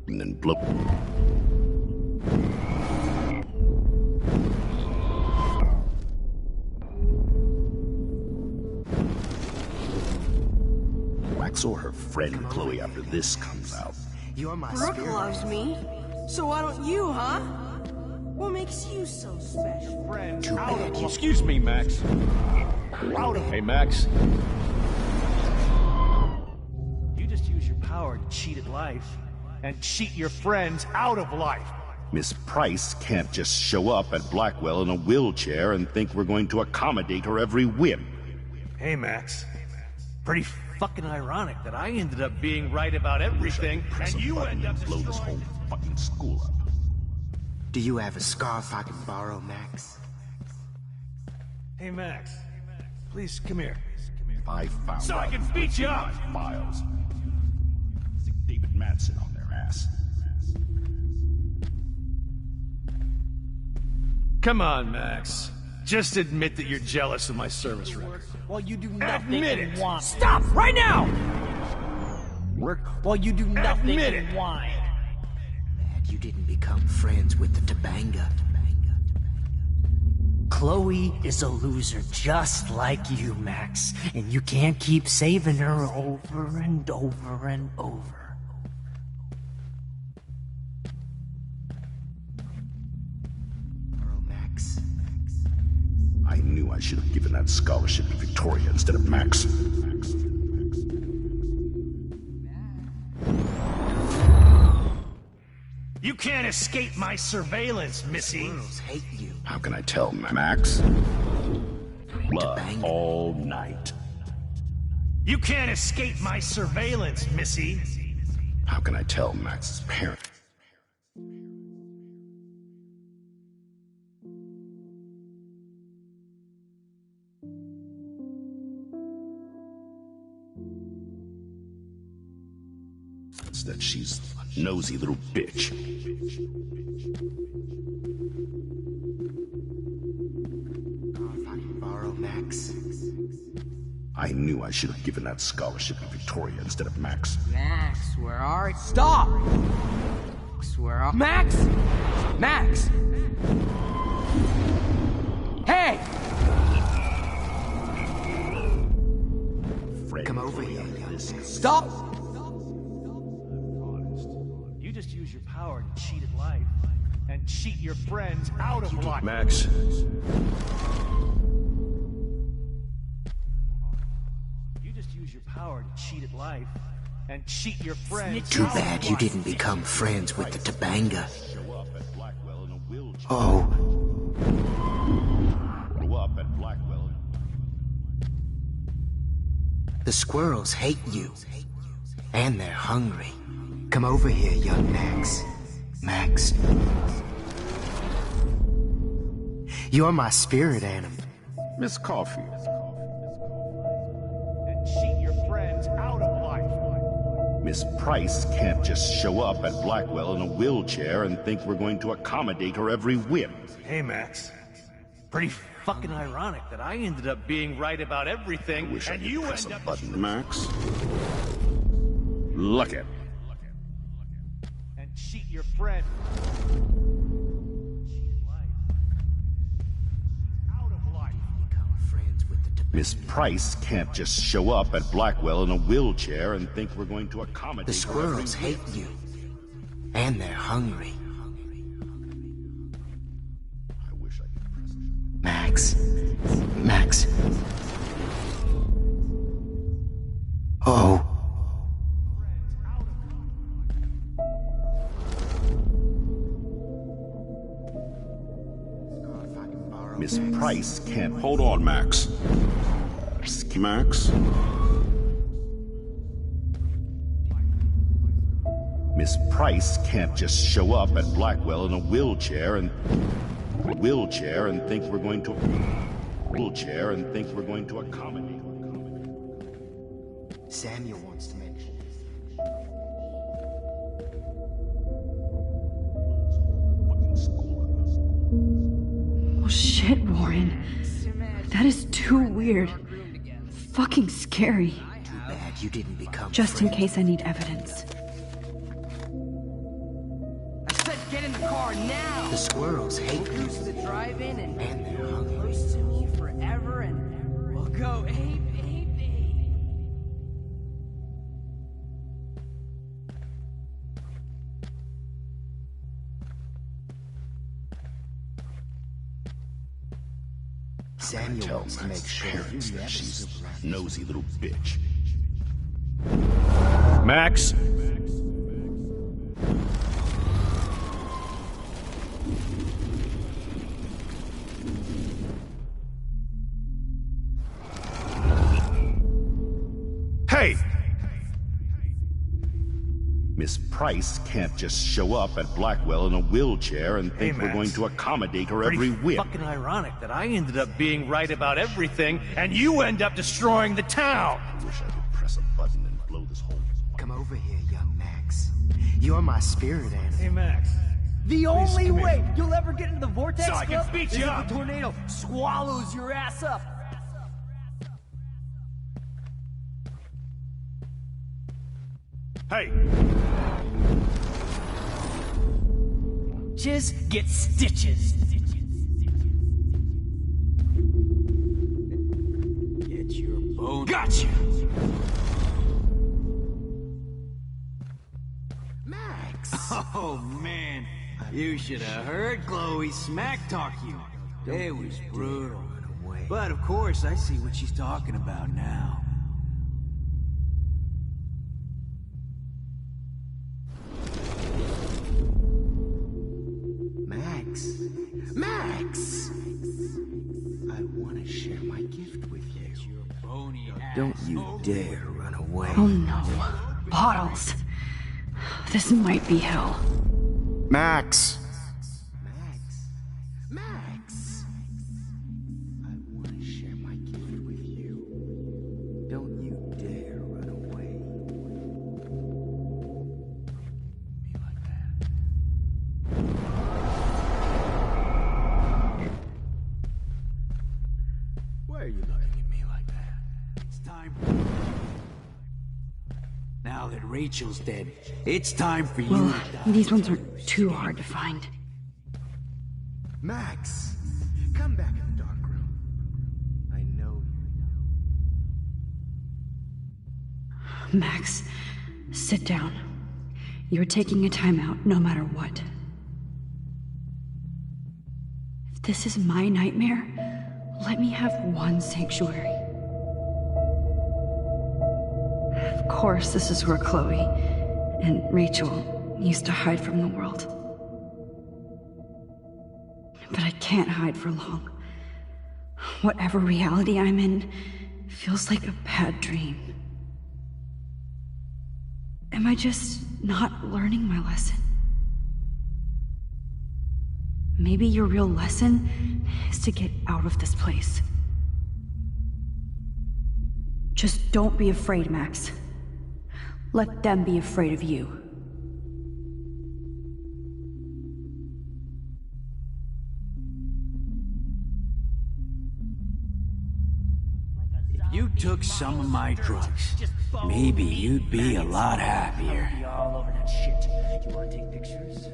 S4: And then blow... Max or her friend Chloe after this comes out.
S12: You're my
S21: Brooke
S12: spirit.
S21: loves me, so why don't you, huh? What makes you so special?
S12: Too bad you...
S16: Excuse me, Max. Hey, Max. You just use your power to cheat at life and cheat your friends out of life.
S4: Miss Price can't just show up at Blackwell in a wheelchair and think we're going to accommodate her every whim.
S16: Hey, Max. Pretty fucking ironic that I ended up being right about everything, and you end up
S4: blow this whole fucking school up.
S12: Do you have a scarf I can borrow, Max?
S16: Hey, Max. Please, come here.
S4: If I found
S16: So I
S4: out
S16: can beat you up!
S4: Files. Stick David Madsen on their ass.
S16: Come on, Max. Just admit that you're jealous of my service record.
S10: While you do nothing
S16: Admit
S10: and
S16: it!
S10: whine.
S16: Stop right now!
S10: While you do nothing
S16: Admit
S10: and
S16: it!
S10: whine.
S12: Mad you didn't become friends with the Tobanga.
S10: Chloe is a loser just like you, Max. And you can't keep saving her over and over and over.
S12: Borrow Max.
S4: I knew I should have given that scholarship to Victoria instead of Max.
S16: You can't escape my surveillance, Missy.
S12: Girls hate you.
S4: How can I tell, Max? Blood all night.
S16: You can't escape my surveillance, Missy.
S4: How can I tell Max's parent? That she's a nosy little bitch.
S12: If I can borrow Max.
S4: I knew I should have given that scholarship to Victoria instead of Max.
S21: Max, where are you? Stop! Max, where are... Max! Max! Hey!
S12: Come over here.
S21: Stop!
S16: You just use your power to cheat at life and cheat your friends out of life.
S4: Max.
S16: You just use your power to cheat at life and cheat your friends.
S12: Too bad you didn't become friends with the Tobanga. Oh.
S4: Grew up at Blackwell.
S12: The squirrels hate you. And they're hungry. Come over here, young Max. Max. You're my spirit animal.
S4: Miss Coffee.
S16: And cheat your friends out of life.
S4: Miss Price can't just show up at Blackwell in a wheelchair and think we're going to accommodate her every whim.
S16: Hey, Max. Pretty fucking ironic that I ended up being right about everything,
S4: Wish I
S16: and
S4: could
S16: you
S4: press
S16: end
S4: a
S16: up...
S4: button, Max. Look it.
S16: And cheat your friend.
S15: Miss Price can't just show up at Blackwell in a wheelchair and think we're going to accommodate
S12: The squirrels hate you. And they're hungry.
S15: I wish I could press it.
S12: Max. Max. Oh.
S15: Miss Price can't... Hold on, Max. Max? Miss Price can't just show up at Blackwell in a wheelchair and think we're going to... accommodate.
S12: Samuel wants to mention this.
S3: Oh shit, Warren. That is too weird. Fucking scary.
S12: Too bad you didn't become
S3: Just in
S12: friends.
S3: case I need evidence.
S17: I said get in the car now!
S12: The squirrels hate you.
S17: Cruise to the drive-in and
S12: they're hungry.
S17: close to me forever and we'll go hey baby.
S12: Samuel wants to make sure you
S15: Parents
S12: never
S15: that she's
S12: slip around.
S15: a nosy little bitch.
S16: Max? Hey!
S15: Miss Price can't just show up at Blackwell in a wheelchair and think
S16: Hey,
S15: we're going
S16: Max.
S15: to accommodate her
S16: Pretty
S15: every whim.
S16: fucking ironic that I ended up being right about everything and you end up destroying the town.
S15: I wish I could press a button and blow this whole...
S12: Come over here, young Max. You're my spirit animal.
S16: Hey, Max.
S10: The only way you'll ever get into the vortex
S16: So I can
S10: club
S16: beat
S10: is
S16: you
S10: if
S16: up.
S10: the tornado swallows your ass up.
S16: Hey!
S10: Just get stitches.
S5: Get your bone.
S10: Gotcha.
S12: Max!
S5: Oh, man. You should have heard Chloe smack talk you. It was brutal. But of course, I see what she's talking about now.
S12: Max! Max! I want to share my gift with you.
S5: Don't you dare run away.
S3: Oh no. Bottles. This might be hell.
S7: Max!
S12: Max! I want to share my gift with you.
S5: Don't you dare run away. Why are you looking at me like that? It's time. Now that Rachel's dead, it's time for you
S3: Well,
S5: to die.
S3: these ones aren't too hard to find.
S12: Max! Come back in the dark room. I know you.
S3: Max, sit down. You're taking a timeout no matter what. If this is my nightmare, let me have one sanctuary. Of course, this is where Chloe and Rachel used to hide from the world. But I can't hide for long. Whatever reality I'm in feels like a bad dream. Am I just not learning my lesson? Maybe your real lesson is to get out of this place. Just don't be afraid, Max. Let them be afraid of you.
S5: If you took some of my drugs, maybe you'd be a lot happier.
S10: Be all over that shit. You want to take pictures?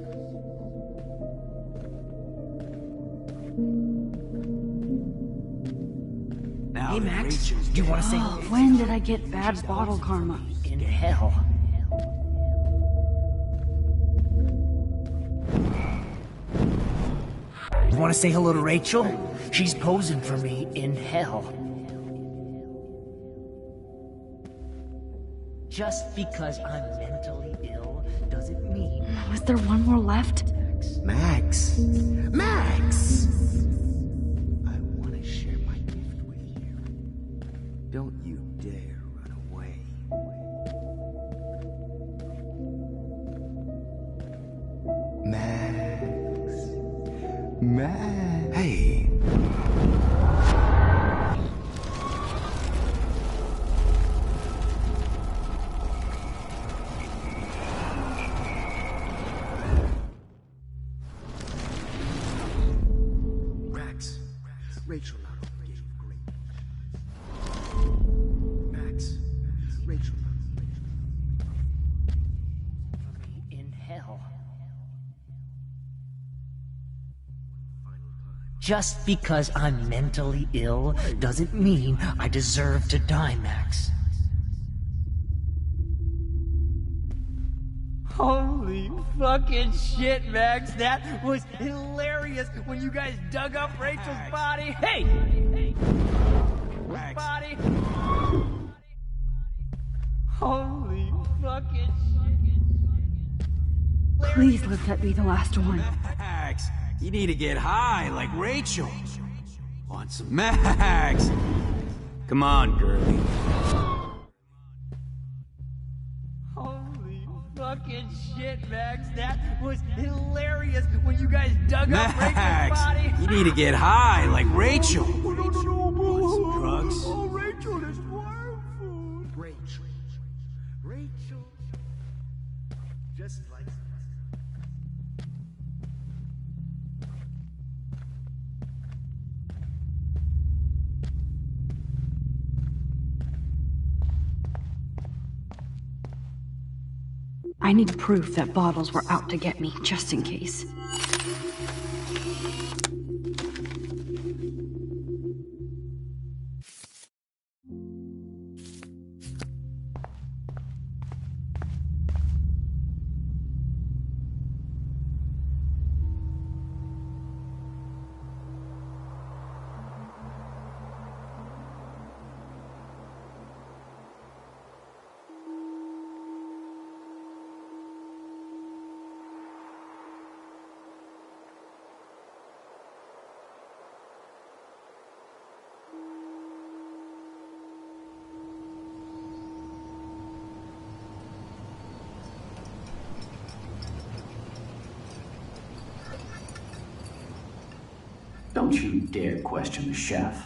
S5: Now
S10: Hey, Max, do you want to say
S3: When did I get bad bottle karma?
S10: in hell? You want to say hello to Rachel? She's posing for me in hell. Just because I'm mentally ill doesn't mean...
S3: Was there one more left?
S12: Max! Max!
S5: I want to share my gift with you. Don't you dare run away.
S12: Max. Max. Hey. Max. Rachel not only gave you great. Max. Rachel.
S10: In hell. Just because I'm mentally ill doesn't mean I deserve to die, Max. Holy fucking shit, Max. That was hilarious when you guys dug up Rachel's body. Hey!
S12: Max.
S10: Body. Holy fucking shit.
S3: Please let that be the last one.
S5: Max, you need to get high like Rachel. Want some Max? Come on, girlie.
S10: Holy fucking shit, Max. That was hilarious when you guys dug up Rachel's
S5: Max,
S10: body.
S5: you need to get high like Rachel. Want some drugs?
S12: Oh, Rachel is wonderful. Rachel. Rachel. Just like...
S3: I need proof that bottles were out to get me, just in case.
S18: Don't you dare question the chef.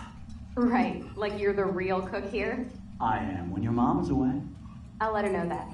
S2: Right, like you're the real cook here?
S18: I am when your mom is away.
S2: I'll let her know that.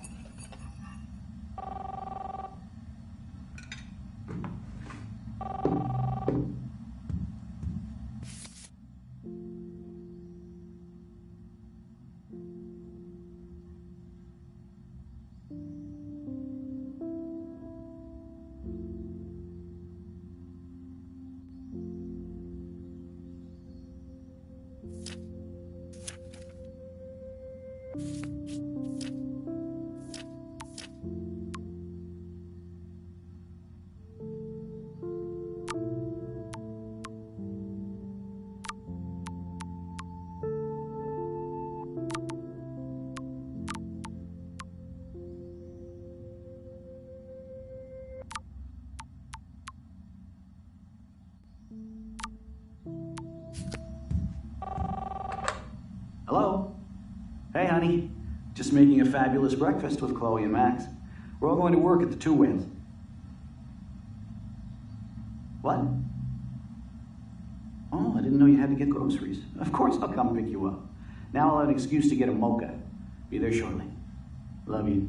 S18: Hello? Hey, honey. Just making a fabulous breakfast with Chloe and Max. We're all going to work at the Two Whales. What? Oh, I didn't know you had to get groceries. Of course I'll come pick you up. Now I'll have an excuse to get a mocha. Be there shortly. Love you.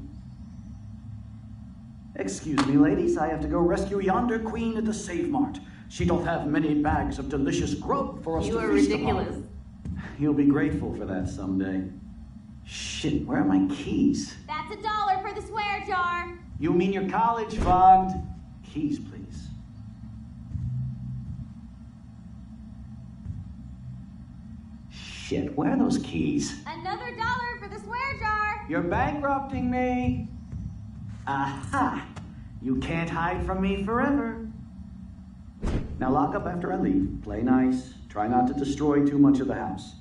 S18: Excuse me, ladies. I have to go rescue yonder queen at the Save Mart. She doth have many bags of delicious grub for us to feast upon.
S2: You are ridiculous.
S18: You'll be grateful for that someday. Shit, where are my keys?
S2: That's $1 for the swear jar.
S18: You mean your college fund? Keys, please.
S8: shit, where are those keys?
S14: Another $1 for the swear jar!
S8: You're bankrupting me! Aha! You can't hide from me forever. Now lock up after I leave. Play nice. Try not to destroy too much of the house.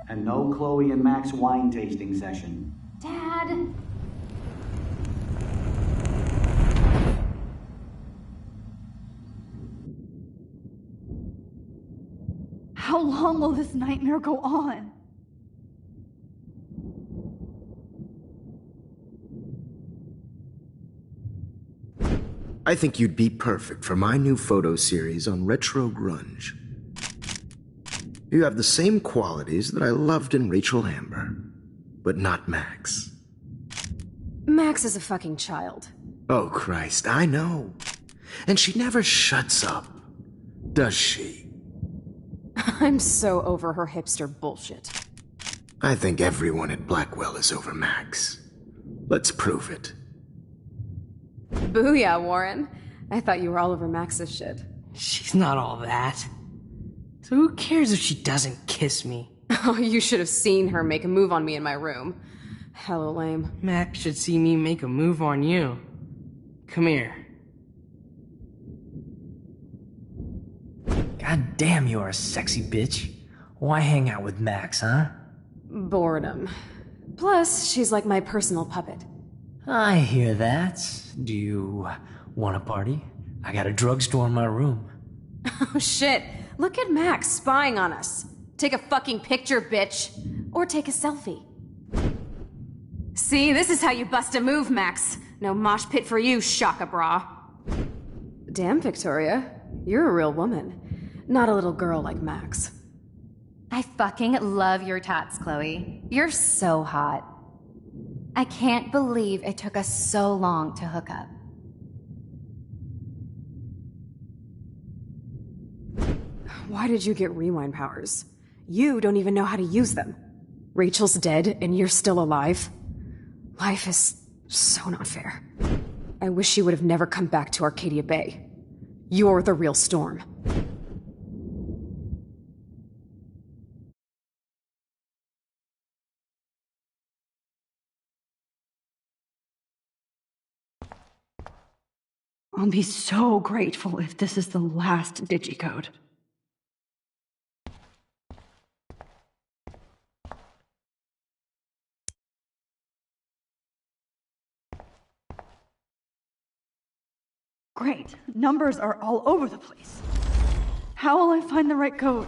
S8: And no Chloe and Max wine tasting session.
S14: Dad!
S3: How long will this nightmare go on?
S7: I think you'd be perfect for my new photo series on retro grunge. You have the same qualities that I loved in Rachel Amber, but not Max.
S2: Max is a fucking child.
S7: Oh, Christ, I know. And she never shuts up, does she?
S2: I'm so over her hipster bullshit.
S7: I think everyone at Blackwell is over Max. Let's prove it.
S2: Booyah, Warren. I thought you were all over Max's shit.
S21: She's not all that. So who cares if she doesn't kiss me?
S2: Oh, you should have seen her make a move on me in my room. Hella lame.
S21: Max should see me make a move on you. Come here.
S10: God damn, you are a sexy bitch. Why hang out with Max, huh?
S2: Boredom. Plus, she's like my personal puppet.
S10: I hear that. Do you want a party? I got a drugstore in my room.
S2: Oh shit, look at Max spying on us. Take a fucking picture, bitch. Or take a selfie. See, this is how you bust a move, Max. No mosh pit for you, Shaka Bra. Damn, Victoria. You're a real woman. Not a little girl like Max.
S11: I fucking love your tats, Chloe. You're so hot. I can't believe it took us so long to hook up.
S2: Why did you get rewind powers? You don't even know how to use them. Rachel's dead and you're still alive. Life is so not fair. I wish you would have never come back to Arcadia Bay. You're the real Storm.
S3: I'll be so grateful if this is the last digicode. Great. Numbers are all over the place. How will I find the right code?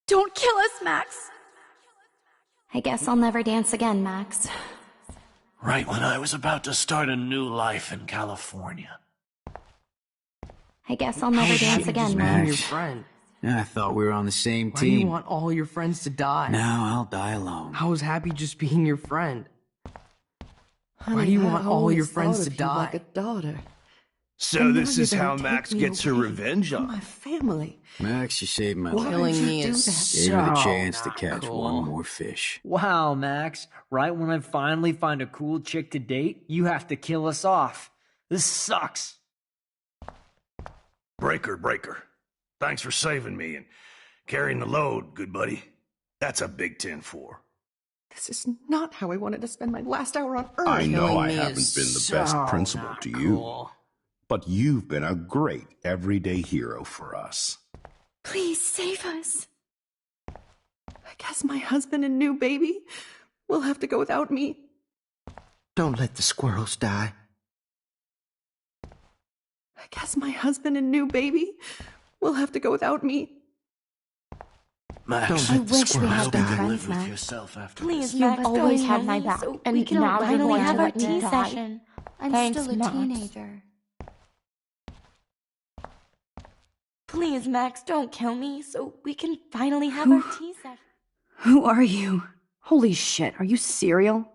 S3: Don't kill us, Max!
S11: I guess I'll never dance again, Max.
S22: Right when I was about to start a new life in California.
S11: I guess I'll never dance again, Max.
S21: Your friend.
S5: I thought we were on the same
S21: Why do
S5: team.
S21: you want all your friends to die?
S5: Now I'll die alone.
S21: I was happy just being your friend.
S13: Honey,
S21: Why do you
S13: I
S21: want all
S13: always
S21: your friends
S13: thought
S21: to
S13: of you
S21: die?
S13: like a daughter.
S16: So
S13: And
S16: this
S13: now
S16: is
S13: you're
S16: how
S13: gonna
S16: Max
S13: take me
S16: gets her
S13: away
S16: revenge
S13: from
S16: on
S13: my family.
S5: Max, you saved my
S13: Why
S5: life.
S21: Killing
S13: would you
S21: me
S13: do
S21: is
S13: that?
S5: Gave me the
S21: so
S5: chance to
S21: not
S5: catch
S21: cool.
S5: one more fish.
S10: Wow, Max. Right when I finally find a cool chick to date, you have to kill us off. This sucks.
S16: Breaker. Thanks for saving me and carrying the load, good buddy. That's a big 10-4.
S13: This is not how I wanted to spend my last hour on Earth.
S15: I know I
S21: me
S15: haven't
S21: is
S15: been the best
S21: so
S15: principal
S21: not
S15: to you,
S21: cool.
S15: but you've been a great everyday hero for us.
S3: Please save us.
S13: I guess my husband and new baby will have to go without me.
S7: Don't let the squirrels die.
S13: I guess my husband and new baby will have to go without me.
S22: Max,
S7: Don't
S11: I
S7: let the
S11: wish we
S7: squirrels
S11: had been
S22: you
S7: die.
S22: live
S11: friends,
S22: with
S11: Max.
S22: yourself after
S6: Please,
S22: this.
S6: Max, always
S11: going
S6: had
S11: with
S6: my
S11: me
S6: back,
S11: so
S6: and
S11: we can
S6: now you're
S11: finally
S6: going
S11: have
S6: to
S11: our
S6: let me
S11: tea
S6: die.
S11: session. I'm
S6: Thanks,
S11: still a
S6: Max.
S11: teenager.
S6: Please, Max, don't kill me so we can finally have our tea session.
S3: Who are you? Holy shit, are you serial?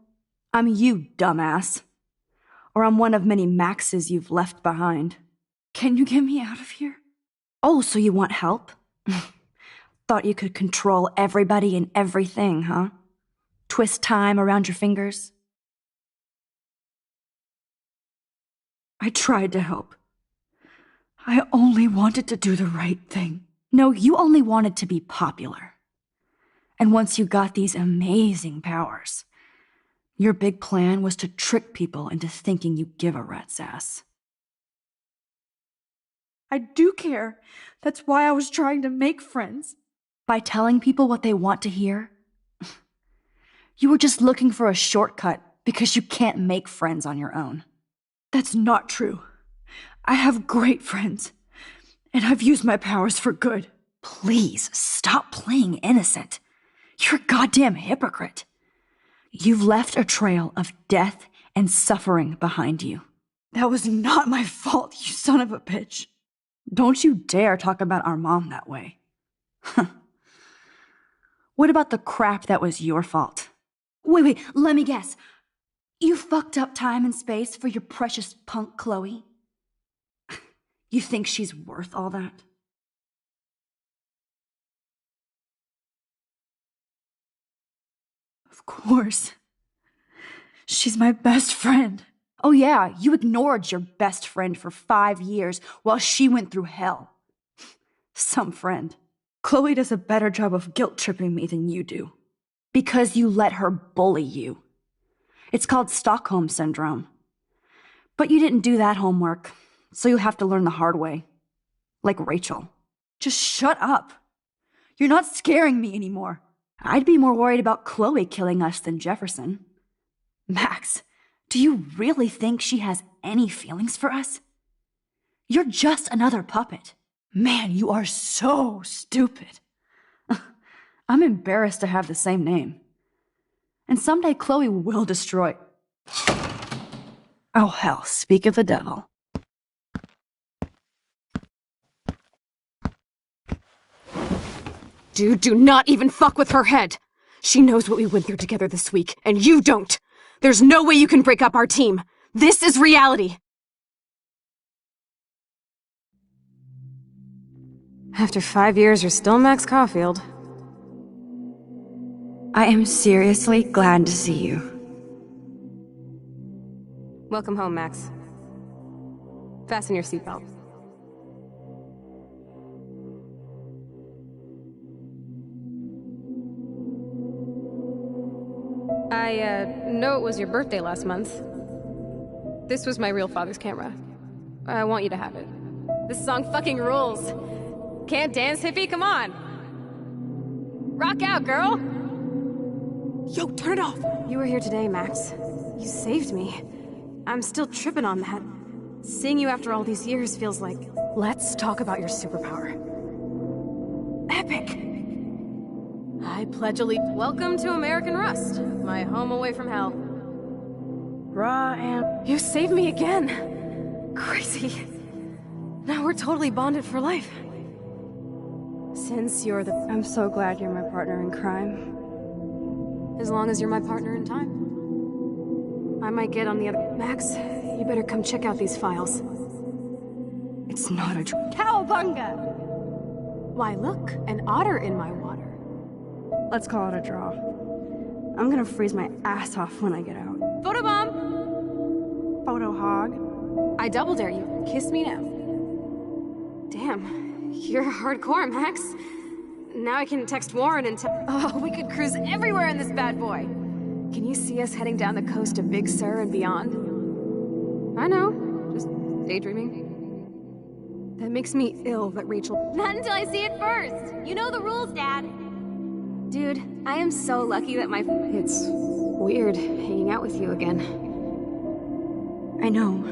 S3: I'm you, dumbass. Or I'm one of many Maxes you've left behind. Can you get me out of here? Oh, so you want help? Thought you could control everybody and everything, huh? Twist time around your fingers? I tried to help. I only wanted to do the right thing. No, you only wanted to be popular. And once you got these amazing powers, your big plan was to trick people into thinking you give a rat's ass. I do care. That's why I was trying to make friends. By telling people what they want to hear, you were just looking for a shortcut because you can't make friends on your own. That's not true. I have great friends, and I've used my powers for good. Please, stop playing innocent. You're a goddamn hypocrite. You've left a trail of death and suffering behind you. That was not my fault, you son of a bitch. Don't you dare talk about our mom that way. What about the crap that was your fault? Wait, let me guess. You fucked up time and space for your precious punk Chloe? You think she's worth all that? Of course. She's my best friend. Oh yeah, you ignored your best friend for 5 years while she went through hell. Some friend. Chloe does a better job of guilt-tripping me than you do. Because you let her bully you. It's called Stockholm Syndrome. But you didn't do that homework, so you'll have to learn the hard way. Like Rachel. Just shut up. You're not scaring me anymore. I'd be more worried about Chloe killing us than Jefferson. Max, do you really think she has any feelings for us? You're just another puppet. Man, you are so stupid. I'm embarrassed to have the same name. And someday Chloe will destroy... Oh hell, speak of the devil.
S2: Dude, do not even fuck with her head. She knows what we went through together this week, and you don't. There's no way you can break up our team. This is reality. After 5 years, you're still Max Caulfield.
S3: I am seriously glad to see you.
S2: Welcome home, Max. Fasten your seatbelt. I know it was your birthday last month. This was my real father's camera. I want you to have it. This song fucking rules. Can't dance, hippie? Come on. Rock out, girl. Yo, turn it off. You were here today, Max. You saved me. I'm still tripping on that. Seeing you after all these years feels like... Let's talk about your superpower. Epic. I pledge allegiance. Welcome to American Rust, my home away from hell. Raw and... You saved me again. Crazy. Now we're totally bonded for life. Since you're the... I'm so glad you're my partner in crime. As long as you're my partner in time. I might get on the other... Max, you better come check out these files.
S3: It's not a...
S2: Cowabunga! Why, look, an otter in my water.
S3: Let's call it a draw. I'm gonna freeze my ass off when I get out.
S2: Photobomb!
S3: Photo hog.
S2: I double dare you. Kiss me now. Damn, you're hardcore, Max. Now I can text Warren and tell... Oh, we could cruise everywhere in this bad boy. Can you see us heading down the coast of Big Sur and beyond? I know, just daydreaming. That makes me ill that Rachel...
S11: Not until I see it first. You know the rules, Dad. Dude, I am so lucky that my...
S2: It's weird hanging out with you again.
S3: I know.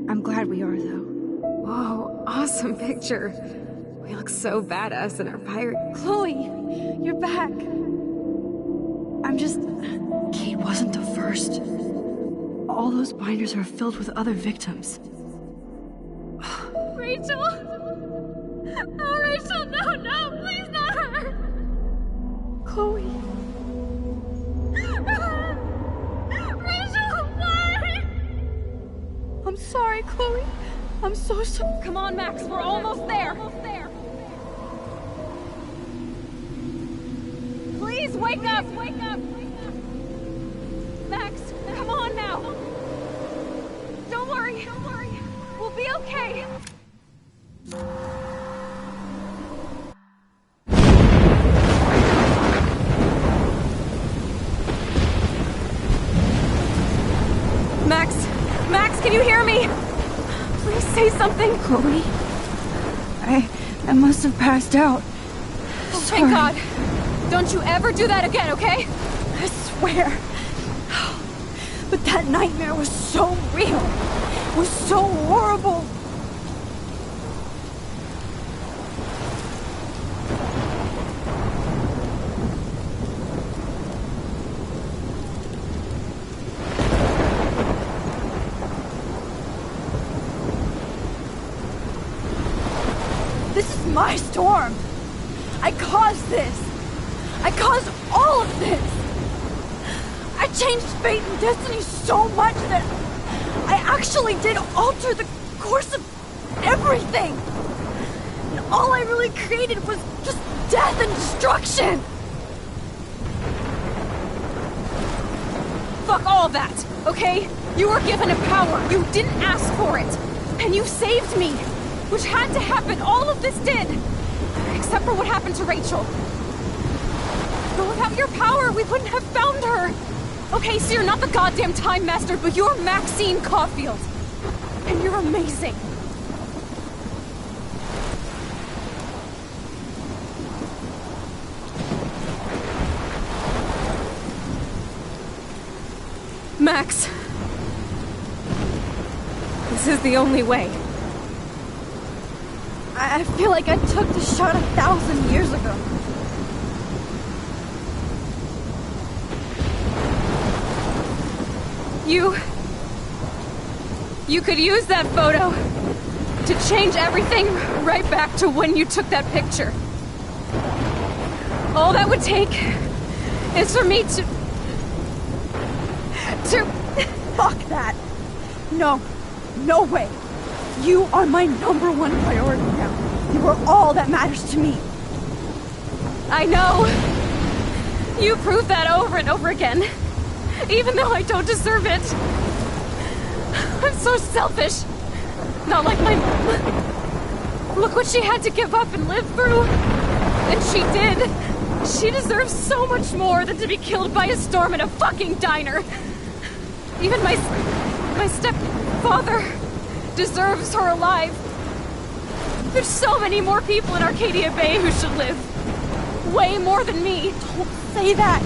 S3: I'm glad we are, though.
S2: Whoa, awesome picture. We look so badass in our pirate...
S3: Chloe, you're back. I'm just... Kate wasn't the first. All those binders are filled with other victims.
S11: Rachel! Oh, Rachel, no, please not her!
S3: Chloe.
S11: Rachel, why?
S3: I'm sorry, Chloe. I'm so sorry.
S2: Come on, Max, we're almost there.
S11: Please wake up! Max, come on now! Don't worry,
S2: Max! Max, can you hear me? Please say something.
S3: Chloe? I must have passed out.
S2: Oh, thank God. Don't you ever do that again, okay?
S3: I swear. But that nightmare was so real. It was so horrible. This is my storm. I caused this. I caused all of this. I changed fate and destiny so much that I actually did alter the course of everything. And all I really created was just death and destruction.
S2: Fuck all that, okay? You were given a power. You didn't ask for it. And you saved me. Which had to happen. All of this did. Except for what happened to Rachel. But without your power, we wouldn't have found her. Okay, so you're not the goddamn Time Master, but you're Maxine Caulfield. And you're amazing. Max. This is the only way.
S3: I feel like I took the shot 1,000 years ago.
S2: You could use that photo to change everything right back to when you took that picture. All that would take is for me to...
S3: Fuck that! No. No way. You are my #1 priority now. You are all that matters to me.
S2: I know. You proved that over and over again. Even though I don't deserve it. I'm so selfish. Not like my mom. Look what she had to give up and live through. And she did. She deserves so much more than to be killed by a storm in a fucking diner. Even my stepfather deserves her alive. There's so many more people in Arcadia Bay who should live. Way more than me.
S3: Don't say that.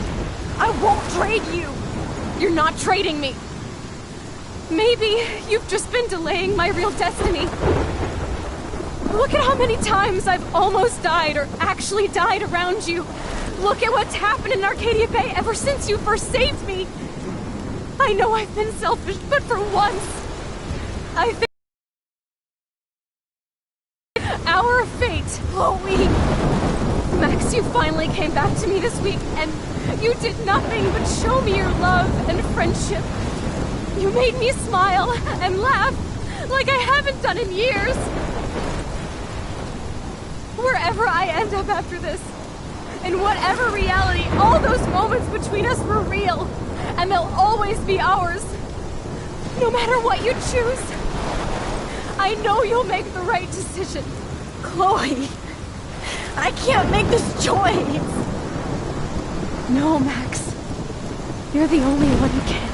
S3: I won't trade you.
S2: You're not trading me. Maybe you've just been delaying my real destiny. Look at how many times I've almost died or actually died around you. Look at what's happened in Arcadia Bay ever since you first saved me. I know I've been selfish, but for once, I think our fate, Chloe. Max, you finally came back to me this week, and you did nothing but show me your love and friendship. You made me smile and laugh like I haven't done in years. Wherever I end up after this, in whatever reality, all those moments between us were real, and they'll always be ours. No matter what you choose, I know you'll make the right decision.
S3: Chloe, I can't make this choice.
S2: No, Max. You're the only one who can.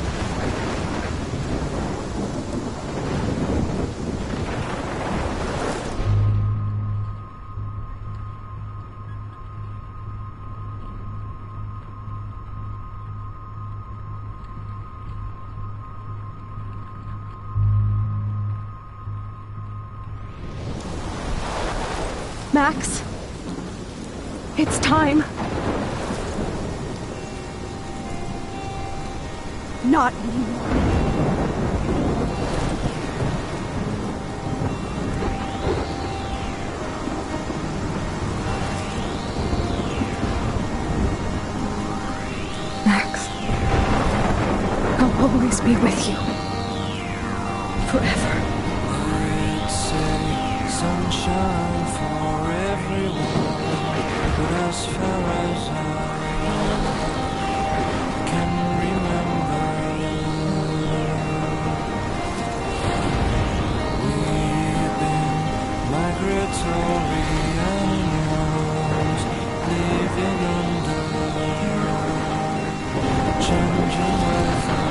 S2: Max, it's time.
S3: Not anymore.
S2: Max, I'll always be with you. Forever.
S1: Sunshine for everyone, but as far as I can remember, we've been migratory animals living under changing weather.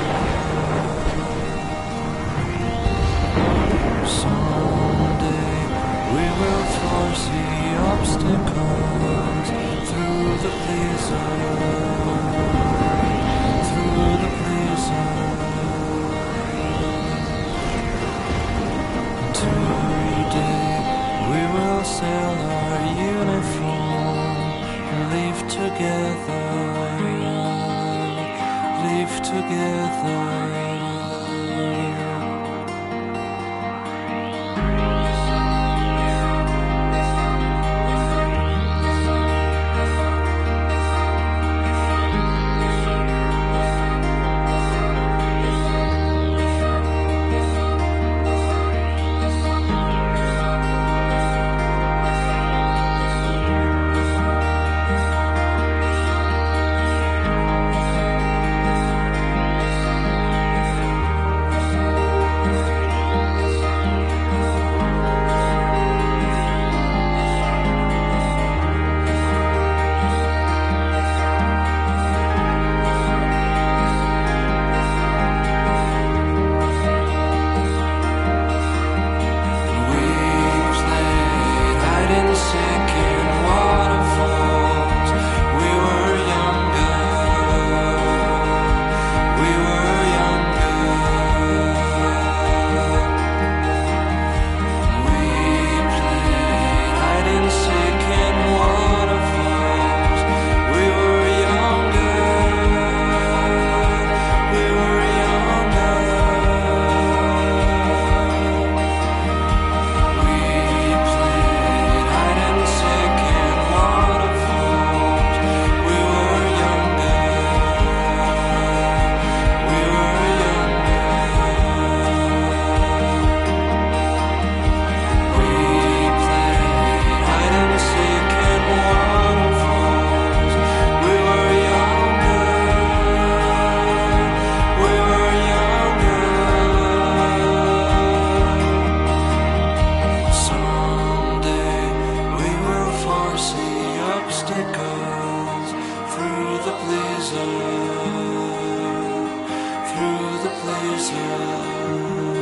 S1: together, live together. Through the blizzard.